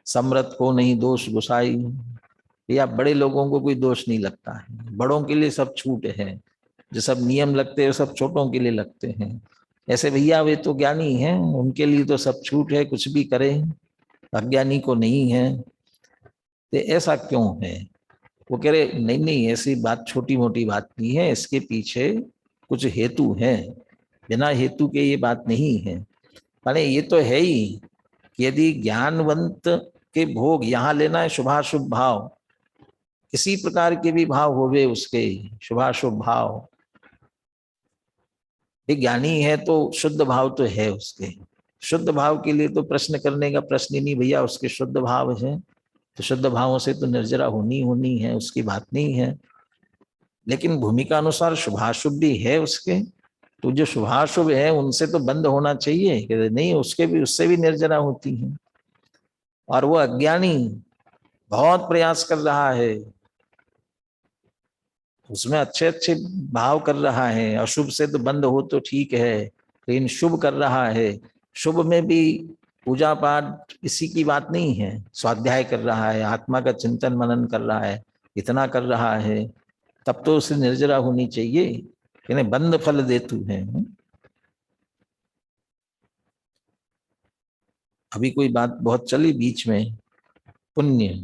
[SPEAKER 5] समरथ को नहीं दोष गुसाई, या बड़े लोगों को कोई दोष नहीं लगता है, बड़ों के लिए सब छूट है, जो सब नियम लगते हैं सब छोटों के लिए लगते हैं। ऐसे भैया वे तो ज्ञानी हैं, उनके लिए तो सब छूट है, कुछ भी करें, अज्ञानी को नहीं है। तो ऐसा क्यों है? वो कह रहे नहीं नहीं, ऐसी बात छोटी मोटी बात नहीं है, इसके पीछे कुछ हेतु है, बिना हेतु के ये बात नहीं है। माने ये तो है ही कि यदि ज्ञानवंत के भोग यहाँ लेना है शुभाशुभ भाव, किसी प्रकार के भी भाव होवे उसके शुभाशुभ भाव, ज्ञानी है तो शुद्ध भाव तो है उसके, शुद्ध भाव के लिए तो प्रश्न करने का प्रश्न ही नहीं भैया, उसके शुद्ध भाव है तो शुद्ध भावों से तो निर्जरा होनी है, उसकी बात नहीं है। लेकिन भूमिका अनुसार शुभाशुभ भी है उसके, तो जो शुभाशुभ है उनसे तो बंद होना चाहिए कि नहीं, उसके भी, उससे भी निर्जरा होती है। और वो अज्ञानी बहुत प्रयास कर रहा है, उसमें अच्छे अच्छे भाव कर रहा है, अशुभ से तो बंद हो तो ठीक है, लेकिन शुभ कर रहा है, शुभ में भी पूजा पाठ इसी की बात नहीं है, स्वाध्याय कर रहा है, आत्मा का चिंतन मनन कर रहा है, इतना कर रहा है, तब तो उसे निर्जरा होनी चाहिए कि नहीं, बंद फल देतु है। अभी कोई बात बहुत चली बीच में, पुण्य,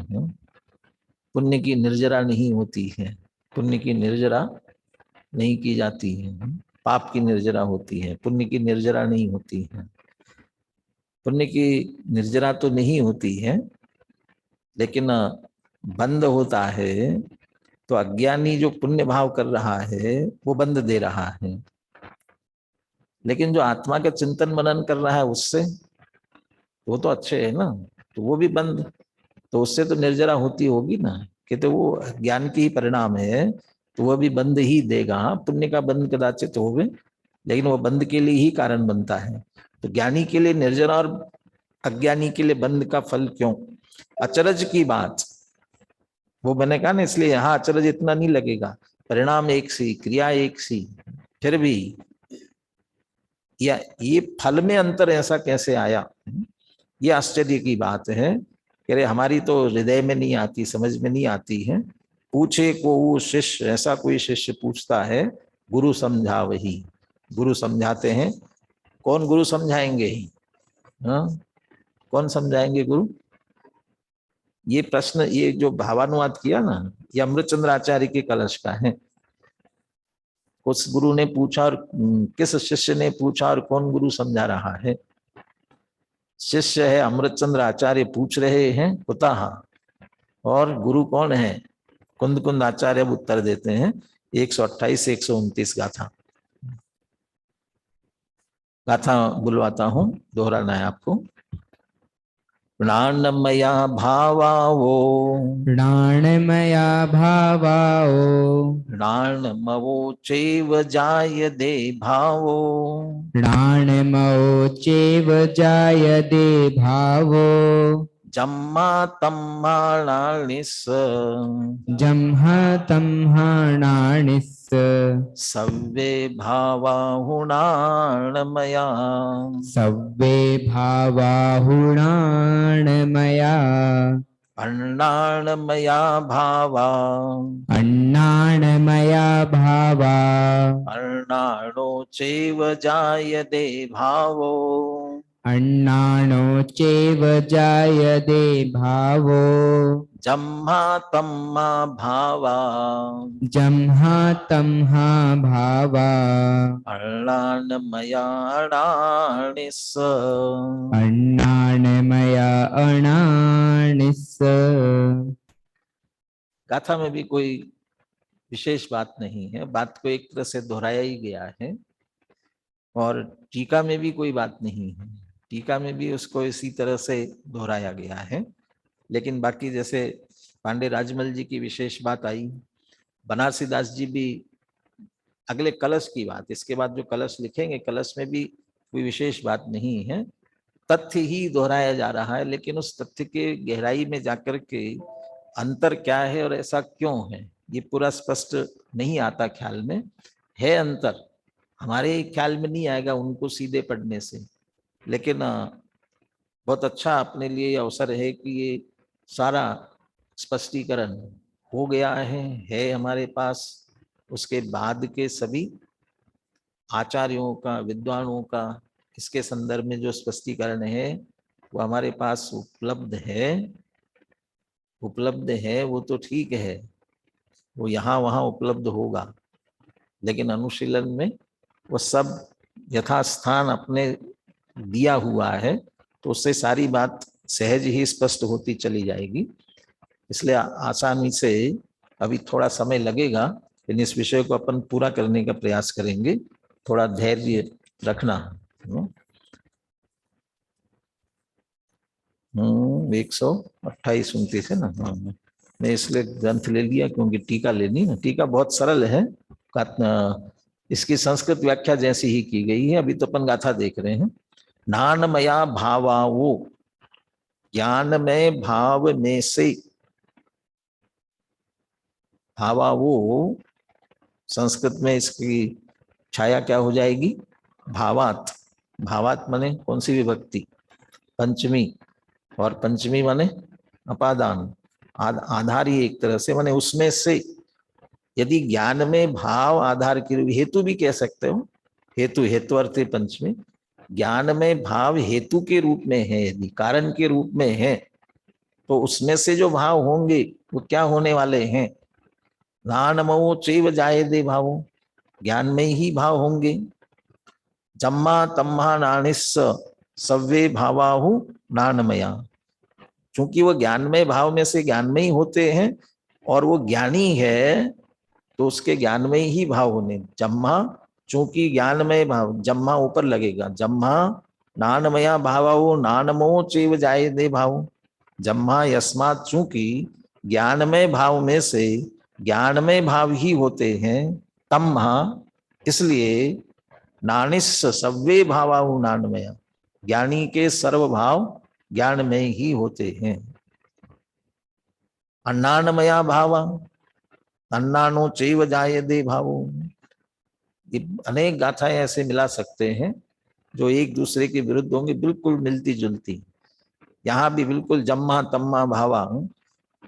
[SPEAKER 5] पुण्य की निर्जरा नहीं होती है, पुण्य की निर्जरा नहीं की जाती है, पाप की निर्जरा होती है, पुण्य की निर्जरा नहीं होती है। पुण्य की निर्जरा तो नहीं होती है, लेकिन बंद होता है तो अज्ञानी जो पुण्य भाव कर रहा है वो बंद दे रहा है, लेकिन जो आत्मा का चिंतन मनन कर रहा है उससे वो तो अच्छे है ना, तो वो भी बंद, तो उससे तो निर्जरा होती होगी ना, कि तो वो ज्ञान की ही परिणाम है, तो वह भी बंद ही देगा। पुण्य का बंद कदाचित होवे, लेकिन वो बंद के लिए ही कारण बनता है। तो ज्ञानी के लिए निर्जरा और अज्ञानी के लिए बंद का फल क्यों? अचरज की बात वो बनेगा ना, इसलिए यहाँ अचरज इतना नहीं लगेगा, परिणाम एक सी, क्रिया एक सी, फिर भी या ये फल में अंतर ऐसा कैसे आया, ये आश्चर्य की बात है। कह रहे हमारी तो हृदय में नहीं आती, समझ में नहीं आती है। पूछे को वो शिष्य, ऐसा कोई शिष्य पूछता है, गुरु समझा वही, गुरु समझाते हैं। कौन गुरु समझाएंगे ही? हाँ, कौन समझाएंगे गुरु? ये प्रश्न, ये जो भावानुवाद किया ना, ये अमृतचंद्र आचार्य के कलश का है। उस गुरु ने पूछा और किस शिष्य ने पूछा और कौन गुरु समझा रहा है? शिष्य है अमृतचंद्र आचार्य, पूछ रहे हैं कुतः, और गुरु कौन है? कुंद कुंद आचार्य अब उत्तर देते हैं। 128 से 129 गाथा, गाथा बुलवाता हूं, दोहराना है आपको। प्राणमया भावावो,
[SPEAKER 3] प्राणमया भावाओ,
[SPEAKER 5] प्राणमवो चैव जायते भावो,
[SPEAKER 3] प्राणमो चैव जायते भावो,
[SPEAKER 5] जम्मा तम्माणानिस्,
[SPEAKER 3] जम्हा तम्हाणानिस्,
[SPEAKER 5] सव्वे भावाहुणाणमया,
[SPEAKER 3] सव्वे भावाहुणाणमया,
[SPEAKER 5] अन्नान्मया भावा
[SPEAKER 3] अन्नान्मया भावा
[SPEAKER 5] अन्नानो चैव जायते भावो
[SPEAKER 3] अन्नानो चैव जायते भावो
[SPEAKER 5] जम्मा तम्मा भावा
[SPEAKER 3] जम्हा तम्हा भावा
[SPEAKER 5] अन्नान्मयाणानिस्
[SPEAKER 3] अन्नान्मया अणानिस्स।
[SPEAKER 5] गाथा में भी कोई विशेष बात नहीं है, बात को एक तरह से दोहराया ही गया है। और टीका में भी कोई बात नहीं है, टीका में भी उसको इसी तरह से दोहराया गया है। लेकिन बाकी जैसे पांडे राजमल जी की विशेष बात आई, बनारसी दास जी भी अगले कलश की बात, इसके बाद जो कलश लिखेंगे कलश में भी कोई विशेष बात नहीं है, तथ्य ही दोहराया जा रहा है। लेकिन उस तथ्य के गहराई में जाकर के अंतर क्या है और ऐसा क्यों है, ये पूरा स्पष्ट नहीं आता ख्याल में। है अंतर, हमारे ख्याल में नहीं आएगा उनको सीधे पढ़ने से, लेकिन बहुत अच्छा अपने लिए अवसर है कि ये सारा स्पष्टीकरण हो गया है हमारे पास। उसके बाद के सभी आचार्यों का, विद्वानों का इसके संदर्भ में जो स्पष्टीकरण है वो हमारे पास उपलब्ध है। वो तो ठीक है, वो यहाँ वहाँ उपलब्ध होगा, लेकिन अनुशीलन में वो सब यथास्थान अपने दिया हुआ है, तो उससे सारी बात सहज ही स्पष्ट होती चली जाएगी। इसलिए आसानी से अभी थोड़ा समय लगेगा, लेकिन इस विषय को अपन पूरा करने का प्रयास करेंगे। थोड़ा धैर्य रखना। 128-29 है ना। हाँ, मैं इसलिए ग्रंथ ले लिया क्योंकि टीका लेनी है। टीका बहुत सरल है, इसकी संस्कृत व्याख्या जैसी ही की गई है। अभी तो अपन गाथा देख रहे हैं। नानमया भावावो, ज्ञान में भाव में से, भावावो संस्कृत में इसकी छाया क्या हो जाएगी, भावात। भावात माने कौन सी विभक्ति, पंचमी, और पंचमी माने अपादान, आधार ही एक तरह से, माने उसमें से। यदि ज्ञान में भाव आधार की, हेतु भी कह सकते हो, हेतु अर्थ है पंचमी। ज्ञान में भाव हेतु के रूप में है, यदि कारण के रूप में है, तो उसमें से जो भाव होंगे वो क्या होने वाले हैं, नानमो चैव जायते भावो, ज्ञान में ही भाव होंगे। जम्मा तम्मा नानिस्स सव्वे भावाहु नानमया, चूंकि वो ज्ञानमय भाव में से ज्ञान में ही होते हैं और वो ज्ञानी है, तो उसके ज्ञान में ही भाव होने। जम्मा चूंकि ज्ञानमय भाव, जम्मा ऊपर लगेगा, जम्मा नानमया भावाओ नानमो चैव जायते भाव। जम्मा यस्मात् चूंकि ज्ञानमय भाव में से ज्ञानमय भाव ही होते हैं, तम्हा इसलिए, नानिस्स सव्वे भावाहु नानमया, ज्ञानी के सर्व भाव ज्ञान में ही होते हैं। अन्नान्मया भावा, अन्नानो चैव जायते भावो। ये अनेक गाथाएं ऐसे मिला सकते हैं जो एक दूसरे के विरुद्ध होंगे, बिल्कुल मिलती जुलती। यहाँ भी बिल्कुल जम्मा तम्मा भावा,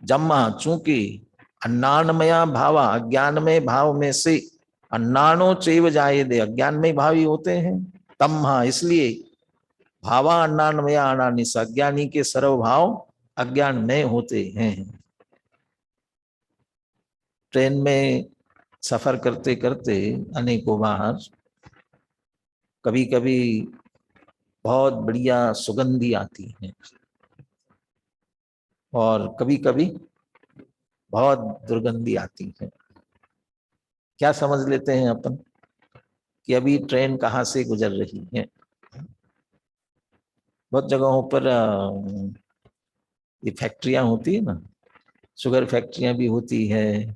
[SPEAKER 5] जम्मा चूंकि अन्नान्मया भावा, अज्ञानमय भाव में से, अन्नानो चैव जायते, अज्ञान में भाव ही होते हैं, तम्हा इसलिए, भावा अन्नान्मया अनानिस, अज्ञानी के सर्व भाव अज्ञान में होते हैं। ट्रेन में सफर करते करते अनेकों बार कभी कभी बहुत बढ़िया सुगंधी आती है, और कभी कभी बहुत दुर्गंधी आती है। क्या समझ लेते हैं अपन कि अभी ट्रेन कहाँ से गुजर रही है। बहुत जगहों पर ये फैक्ट्रियां होती है ना, शुगर फैक्ट्रियां भी होती है,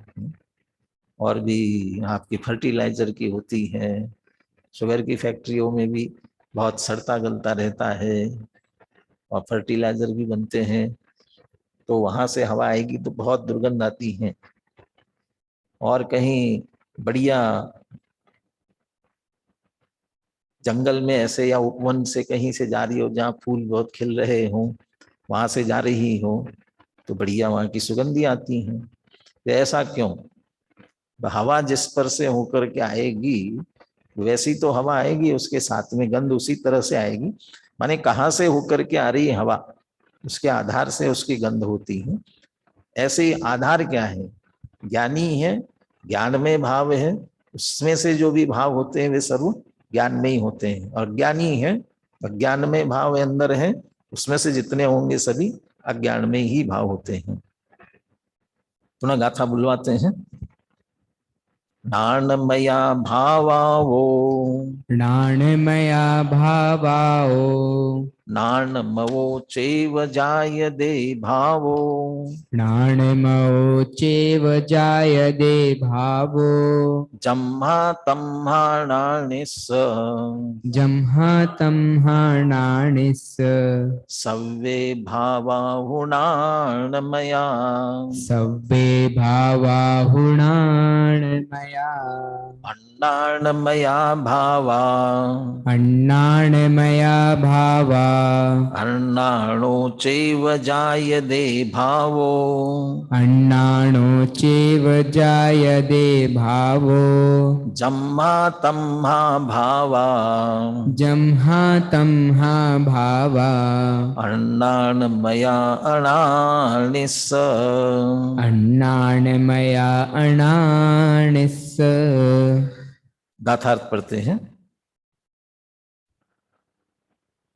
[SPEAKER 5] और भी आपकी फर्टिलाइजर की होती है। शुगर की फैक्ट्रियों में भी बहुत सड़ता गलता रहता है, और फर्टिलाइजर भी बनते हैं, तो वहां से हवा आएगी तो बहुत दुर्गंध आती है। और कहीं बढ़िया जंगल में ऐसे या उपवन से कहीं से जा रही हो, जहाँ फूल बहुत खिल रहे हों, वहां से जा रही हो, तो बढ़िया वहां की सुगंधी आती है। तो ऐसा क्यों? हवा जिस पर से होकर के आएगी वैसी तो हवा आएगी, उसके साथ में गंध उसी तरह से आएगी। माने कहाँ से होकर के आ रही है हवा, उसके आधार से उसकी गंध होती है। ऐसे ही आधार क्या है? ज्ञानी है, ज्ञान में भाव है, उसमें से जो भी भाव होते हैं वे सर्व ज्ञान में ही होते हैं। और ज्ञानी है, अज्ञान में भाव अंदर है, उसमें से जितने होंगे सभी अज्ञान में ही भाव होते हैं। पुनः गाथा बुलवाते हैं। नाणमया भावावो,
[SPEAKER 3] नाणमया भावाओ,
[SPEAKER 5] नाणमवो चैव जायते भावो,
[SPEAKER 3] नाणमो चेव जायते भावो,
[SPEAKER 5] जम्हा तम्हाणानिस्स,
[SPEAKER 3] जम्हा तम्हाणानिस्,
[SPEAKER 5] सव्वे भावाहुणाणमया,
[SPEAKER 3] सव्वे भावाहुणाणमया,
[SPEAKER 5] अन्नाणमया भावा,
[SPEAKER 3] अन्नाणमया भावा,
[SPEAKER 5] अन्नाणो चैव जायते भावो,
[SPEAKER 3] अन्नाणो चेव जायते भावो,
[SPEAKER 5] जम्हा तम्हा भावा,
[SPEAKER 3] जम्हा तम्हा भावा,
[SPEAKER 5] अन्नाणमया अणानिस्स,
[SPEAKER 3] अन्नाणमया अणानिस्।
[SPEAKER 5] गाथार्थ पढ़ते हैं।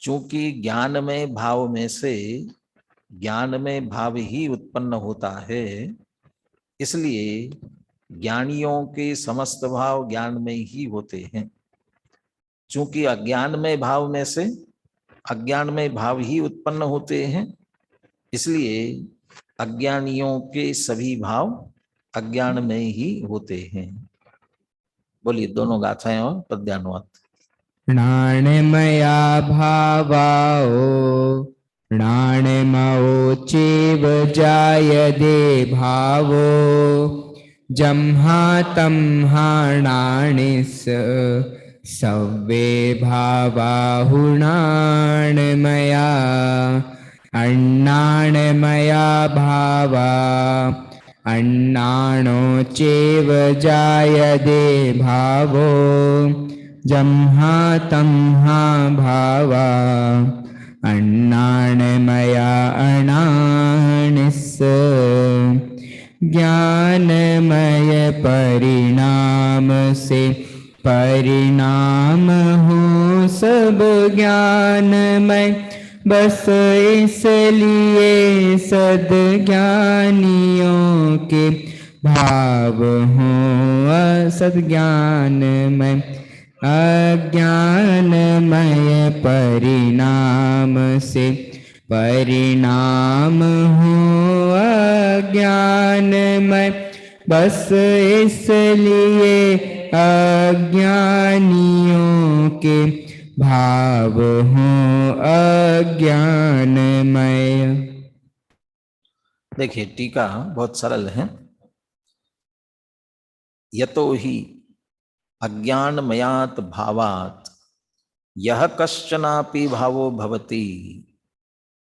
[SPEAKER 5] चूंकि ज्ञान में भाव में से ज्ञान में भाव ही उत्पन्न होता है, इसलिए ज्ञानियों के समस्त भाव ज्ञान में ही होते हैं। चूंकि अज्ञान में भाव में से अज्ञान में भाव ही उत्पन्न होते हैं, इसलिए अज्ञानियों के सभी भाव अज्ञान में ही होते हैं। बोलिए दोनों गाथाएं और पद्यानुवाद।
[SPEAKER 3] नाणमया भावाओ, नाणमो चेव जायते भावो, जम्हा तम्हाणानिस्, सव्वे भावाहुणाणमया, अन्नाणमया भावा, अन्नाणो चेव जायते भावो, जम्हा तम्हा भावा, अन्नाणमया अणानिस्। ज्ञानमय परिणाम से परिणाम हो सब ज्ञानमय, बस इसलिए सद्ज्ञानियों के भाव हो असद्ज्ञानमय। अज्ञानमय परिणाम से परिणाम हो अज्ञानमय, बस इसलिए अज्ञानियों के भाव हो अज्ञानमय।
[SPEAKER 5] देखिए टीका बहुत सरल है। यतो ही अज्ञानमयात् भावात् यह कश्चनापि भावो भवति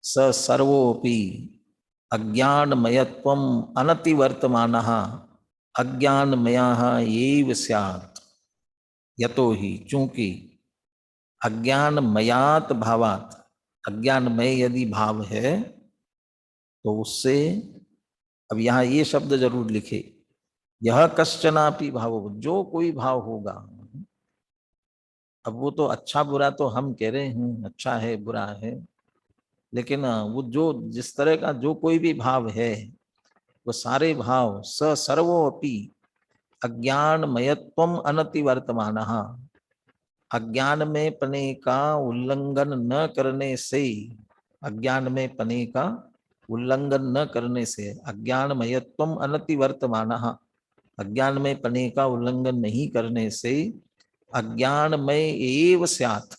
[SPEAKER 5] स सर्वोपि अज्ञानमयत्वम् अनतिवर्तमानः अज्ञानमयः एव स्यात्। यतो ही चूंकि अज्ञानमयात् भावात्, अज्ञानमय यदि भाव है तो उससे, अब यहाँ ये शब्द जरूर लिखे, यह कश्चनापि भाव, जो कोई भाव होगा। अब वो तो अच्छा बुरा तो हम कह रहे हैं, अच्छा है बुरा है, लेकिन वो जो जिस तरह का जो कोई भी भाव है, वो सारे भाव स सर्वोपि अज्ञानमयत्वम अनतिवर्तमानः, अज्ञान में पने का उल्लंघन न करने से, अज्ञान में पने का उल्लंघन न करने से, अज्ञानमयत्वम अनतिवर्तमानः, अज्ञान में पने का उल्लंघन नहीं करने से, अज्ञानमय एव स्यात्,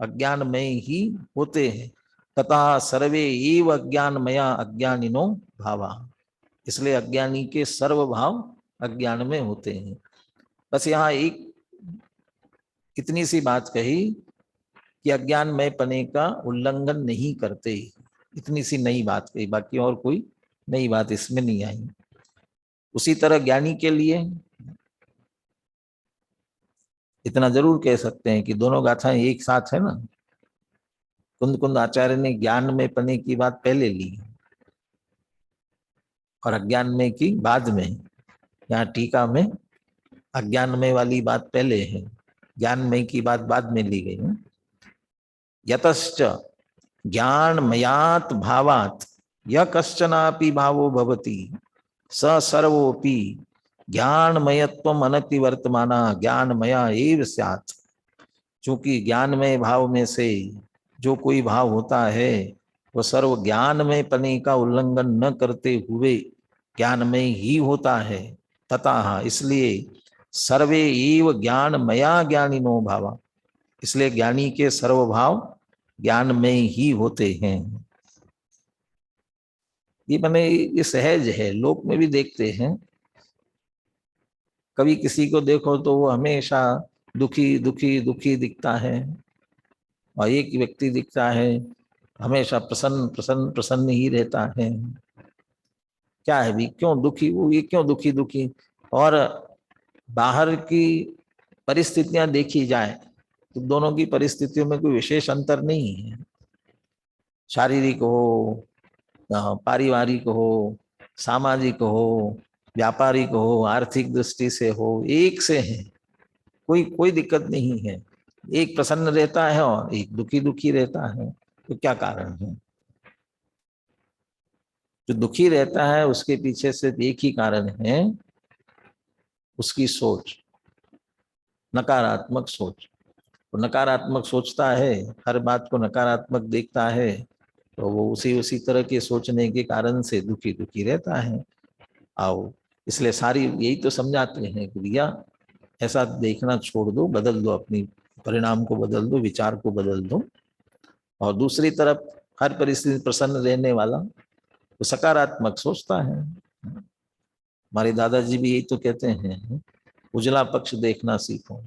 [SPEAKER 5] अज्ञानमय ही होते हैं। तथा सर्वे एव अज्ञानमया अज्ञानिनो भावा, इसलिए अज्ञानी के सर्व भाव अज्ञान में होते हैं। बस यहाँ एक इतनी सी बात कही कि अज्ञान में पने का उल्लंघन नहीं करते, इतनी सी नई बात कही, बाकी और कोई नई बात इसमें नहीं आई। उसी तरह ज्ञानी के लिए इतना जरूर कह सकते हैं कि दोनों गाथाएं एक साथ है ना। कुंद कुंद आचार्य ने ज्ञान में पने की बात पहले ली और अज्ञान में की बाद में। यहाँ टीका में अज्ञान में वाली बात पहले है, ज्ञान में की बात बाद में ली गई है। यतश्च ज्ञान मयात भावात य कश्चनापि भावो भवति स सर्वोपि ज्ञानमयत्वम अनतिवर्तमाना ज्ञानमया एव स्यात्। चूंकि ज्ञानमय भाव में से जो कोई भाव होता है वह सर्व ज्ञानमय पने का उल्लंघन न करते हुए ज्ञानमय ही होता है। तथा इसलिए सर्वे एव ज्ञानमया ज्ञानिनो भावा, इसलिए ज्ञानी के सर्वभाव ज्ञान में ही होते हैं। ये माने ये सहज है, लोक में भी देखते हैं। कभी किसी को देखो तो वो हमेशा दुखी दुखी दुखी दिखता है, और एक व्यक्ति दिखता है हमेशा प्रसन्न प्रसन्न प्रसन्न ही रहता है। क्या है भी, क्यों दुखी, वो ये क्यों दुखी दुखी। और बाहर की परिस्थितियां देखी जाए तो दोनों की परिस्थितियों में कोई विशेष अंतर नहीं है। शारीरिक हो, पारिवारिक हो, सामाजिक हो, व्यापारिक हो, आर्थिक दृष्टि से हो, एक से है, कोई दिक्कत नहीं है। एक प्रसन्न रहता है और एक दुखी दुखी रहता है, तो क्या कारण है। जो दुखी रहता है उसके पीछे सिर्फ एक ही कारण है, उसकी सोच, नकारात्मक सोच। वो नकारात्मक सोचता है, हर बात को नकारात्मक देखता है, तो वो उसी तरह के सोचने के कारण से दुखी दुखी रहता है। आओ, इसलिए सारी यही तो समझाते हैं कि भैया ऐसा देखना छोड़ दो, बदल दो, अपनी परिणाम को बदल दो, विचार को बदल दो। और दूसरी तरफ हर परिस्थिति प्रसन्न रहने वाला तो सकारात्मक सोचता है। हमारे दादाजी भी यही तो कहते हैं, उजला पक्ष देखना सीखो।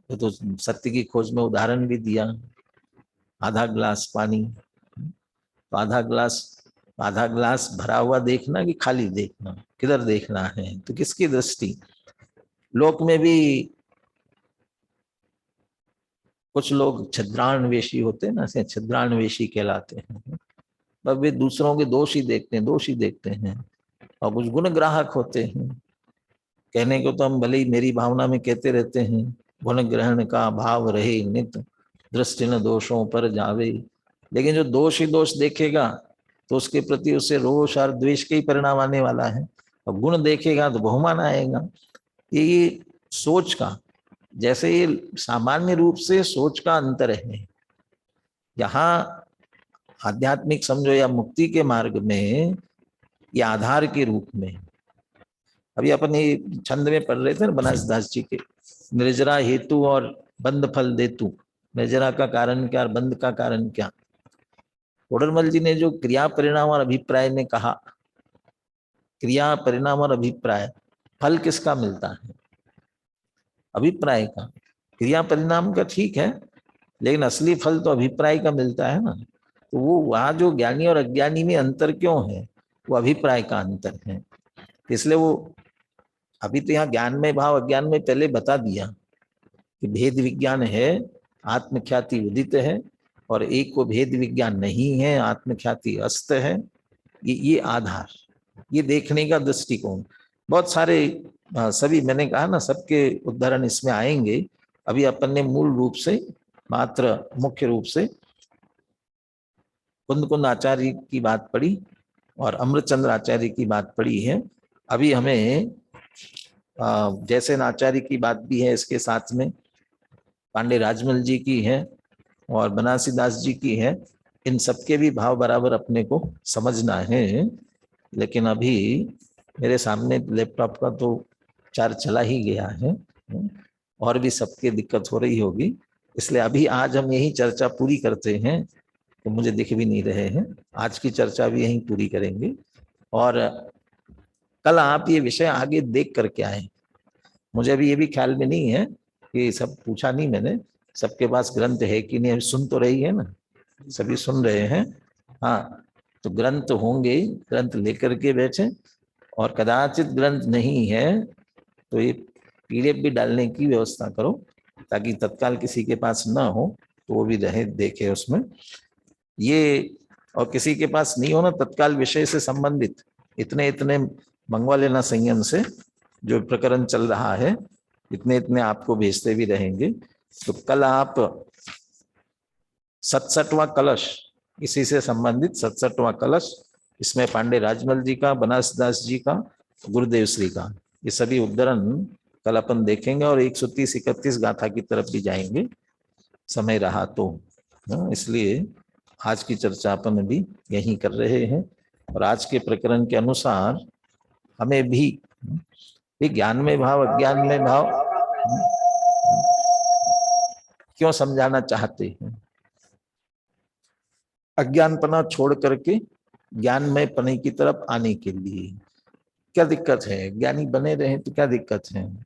[SPEAKER 5] तो सत्य की खोज में उदाहरण भी दिया, आधा ग्लास पानी, तो आधा ग्लास भरा हुआ देखना कि खाली देखना, किधर देखना है, तो किसकी दृष्टि। लोक में भी कुछ लोग छद्रान्वेषी होते हैं ना, ऐसे छद्रान्वेषी कहलाते हैं। पर वे दूसरों के दोष ही देखते हैं। और कुछ गुण ग्राहक होते हैं, कहने को तो हम भले ही मेरी भावना में कहते रहते हैं, गुण ग्रहण का भाव रहे नित, दृष्टि न दोषों पर जावे। लेकिन जो दोष ही दोष देखेगा तो उसके प्रति उससे रोष और द्वेष के ही परिणाम आने वाला है, और गुण देखेगा तो बहुमान आएगा। ये सोच का, जैसे ये सामान्य रूप से सोच का अंतर है, यहाँ आध्यात्मिक समझो या मुक्ति के मार्ग में ये आधार के रूप में। अभी अपन ये छंद में पढ़ रहे थे ना बनासदास जी के, निर्जरा हेतु और बंद फल देतु। निर्जरा का कारण क्या और बंद का कारण क्या। कोडरमल जी ने जो क्रिया परिणाम और अभिप्राय में कहा, क्रिया परिणाम और अभिप्राय, फल किसका मिलता है, अभिप्राय का। क्रिया परिणाम का ठीक है, लेकिन असली फल तो अभिप्राय का मिलता है ना। तो वो वहां जो ज्ञानी और अज्ञानी में अंतर क्यों है, वो अभिप्राय का अंतर है। इसलिए वो अभी तो यहाँ ज्ञान में भाव अज्ञान में पहले बता दिया कि भेद विज्ञान है, आत्मख्याति उदित है, और एक को भेद विज्ञान नहीं है, आत्मख्याति अस्त है। ये आधार, ये देखने का दृष्टिकोण। बहुत सारे सभी मैंने कहा ना, सबके उदाहरण इसमें आएंगे। अभी अपन ने मूल रूप से, मात्र मुख्य रूप से कुंद कुंद आचार्य की बात पढ़ी और अमृतचंद्र आचार्य की बात पढ़ी है। अभी हमें जैसे आचार्य की बात भी है, इसके साथ में पांडे राजमल जी की है और बनारसी दास जी की है। इन सबके भी भाव बराबर अपने को समझना है। लेकिन अभी मेरे सामने लैपटॉप का तो चार्ज चला ही गया है, और भी सबके दिक्कत हो रही होगी, इसलिए अभी आज हम यही चर्चा पूरी करते हैं। तो मुझे दिख भी नहीं रहे हैं, आज की चर्चा भी यहीं पूरी करेंगे। और कल आप ये विषय आगे देख करके आए। मुझे अभी ये भी ख्याल में नहीं है कि सब पूछा नहीं मैंने, सबके पास ग्रंथ है कि नहीं, सुन तो रही है ना, सभी सुन रहे हैं? हाँ, तो ग्रंथ होंगे, ग्रंथ लेकर के बैठे, और कदाचित ग्रंथ नहीं है तो ये पीडीएफ भी डालने की व्यवस्था करो, ताकि तत्काल किसी के पास ना हो तो वो भी रहे, देखे उसमें ये। और किसी के पास नहीं हो ना तत्काल विषय से संबंधित, इतने इतने मंगवा लेना संयम से, जो प्रकरण चल रहा है इतने इतने आपको भेजते भी रहेंगे। तो कल आप 67वां कलश, इसी से संबंधित 67वां कलश, इसमें पांडे राजमल जी का, बनासदास जी का, गुरुदेव श्री का, ये सभी उद्धरण कल अपन देखेंगे, और 130-31 गाथा की तरफ भी जाएंगे समय रहा तो। इसलिए आज की चर्चा अपन अभी यही कर रहे हैं, और आज के प्रकरण के अनुसार हमें भी ज्ञान में भाव अज्ञान में भाव क्यों समझाना चाहते हैं? अज्ञानपना छोड़ करके ज्ञानमय पने की तरफ आने के लिए। क्या दिक्कत है? ज्ञानी बने रहे तो क्या दिक्कत है?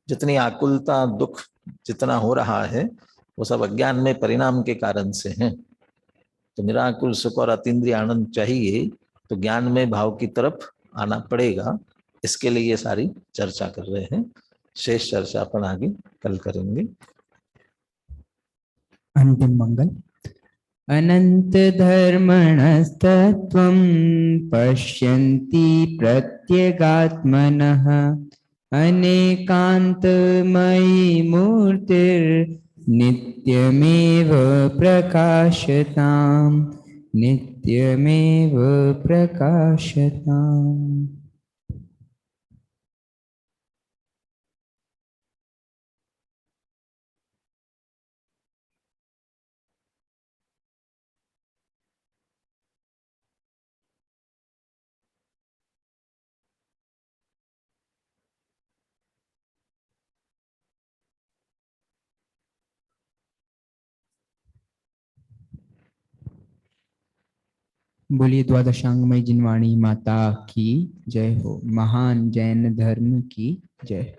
[SPEAKER 5] जितनी आकुलता दुख जितना हो रहा है वो सब अज्ञान में परिणाम के कारण से है। तो निराकुल सुख और अतीन्द्रिय आनंद चाहिए तो ज्ञान में भाव की तरफ आना पड़ेगा। इसके लिए ये सारी चर्चा कर रहे हैं। शेष चर्चा अपन आगे कल करेंगे।
[SPEAKER 3] अंतिम मंगल। अनंत धर्मणस्तत्वं पश्यन्ति प्रत्यगात्मनः अनेकान्तमयी मूर्तिर्नित्यमेव प्रकाशताम् नित्यमेव प्रकाशताम्। बोलिए द्वादशांगमय जिनवाणी माता की जय हो। महान जैन धर्म की जय।